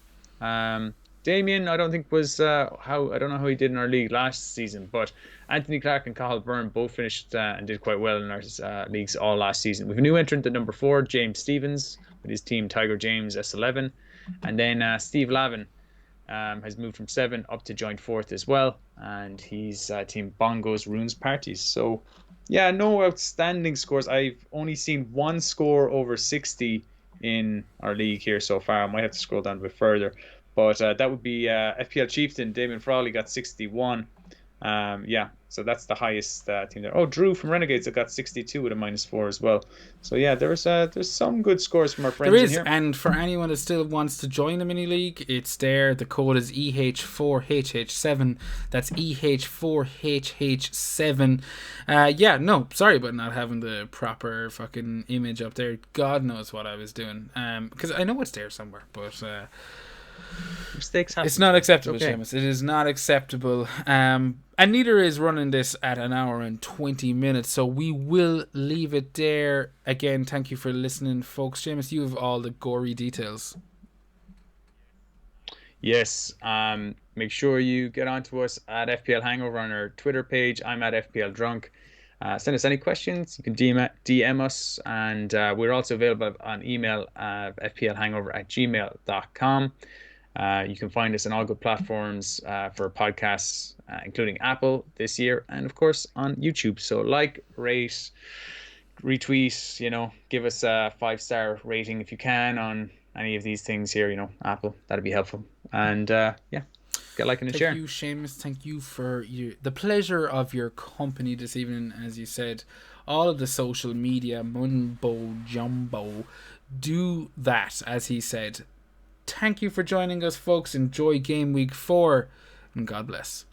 Damien, I don't think was I don't know how he did in our league last season, but Anthony Clark and Cathal Byrne both finished and did quite well in our leagues all last season. We've a new entrant at number 4, James Stevens, with his team Tiger James S11, and then Steve Lavin has moved from 7 up to joint 4th as well, and he's team Bongos Runes Parties. So yeah, no outstanding scores. I've only seen one score over 60 in our league here so far. I might have to scroll down a bit further. But that would be FPL Chieftain. Damon Frawley got 61. Yeah, so that's the highest team there. Oh, Drew from Renegades that got 62 with a -4 as well. So yeah, there's some good scores from our friends there is, in here. And for anyone that still wants to join the mini league, it's there. The code is EH4HH7. That's EH4HH7. Yeah, no, sorry about not having the proper fucking image up there. God knows what I was doing. Because I know it's there somewhere, but Mistakes happen. it's not acceptable, okay. Seamus. It is not acceptable. And neither is running this at an hour and 20 minutes. So we will leave it there. Again, thank you for listening, folks. Seamus, you have all the gory details. Yes. Make sure you get on to us at FPL Hangover on our Twitter page. I'm at FPL Drunk. Send us any questions. You can DM us, and we're also available on email at fplhangover@gmail.com. You can find us on all good platforms for podcasts, including Apple this year, and of course on YouTube. So like, rate, retweet, give us a 5-star rating if you can on any of these things here, Apple. That'd be helpful. And yeah, get liking and sharing. Thank you, Seamus. Thank you for the pleasure of your company this evening. As you said, all of the social media mumbo jumbo, do that, as he said. Thank you for joining us, folks. Enjoy Game Week 4, and God bless.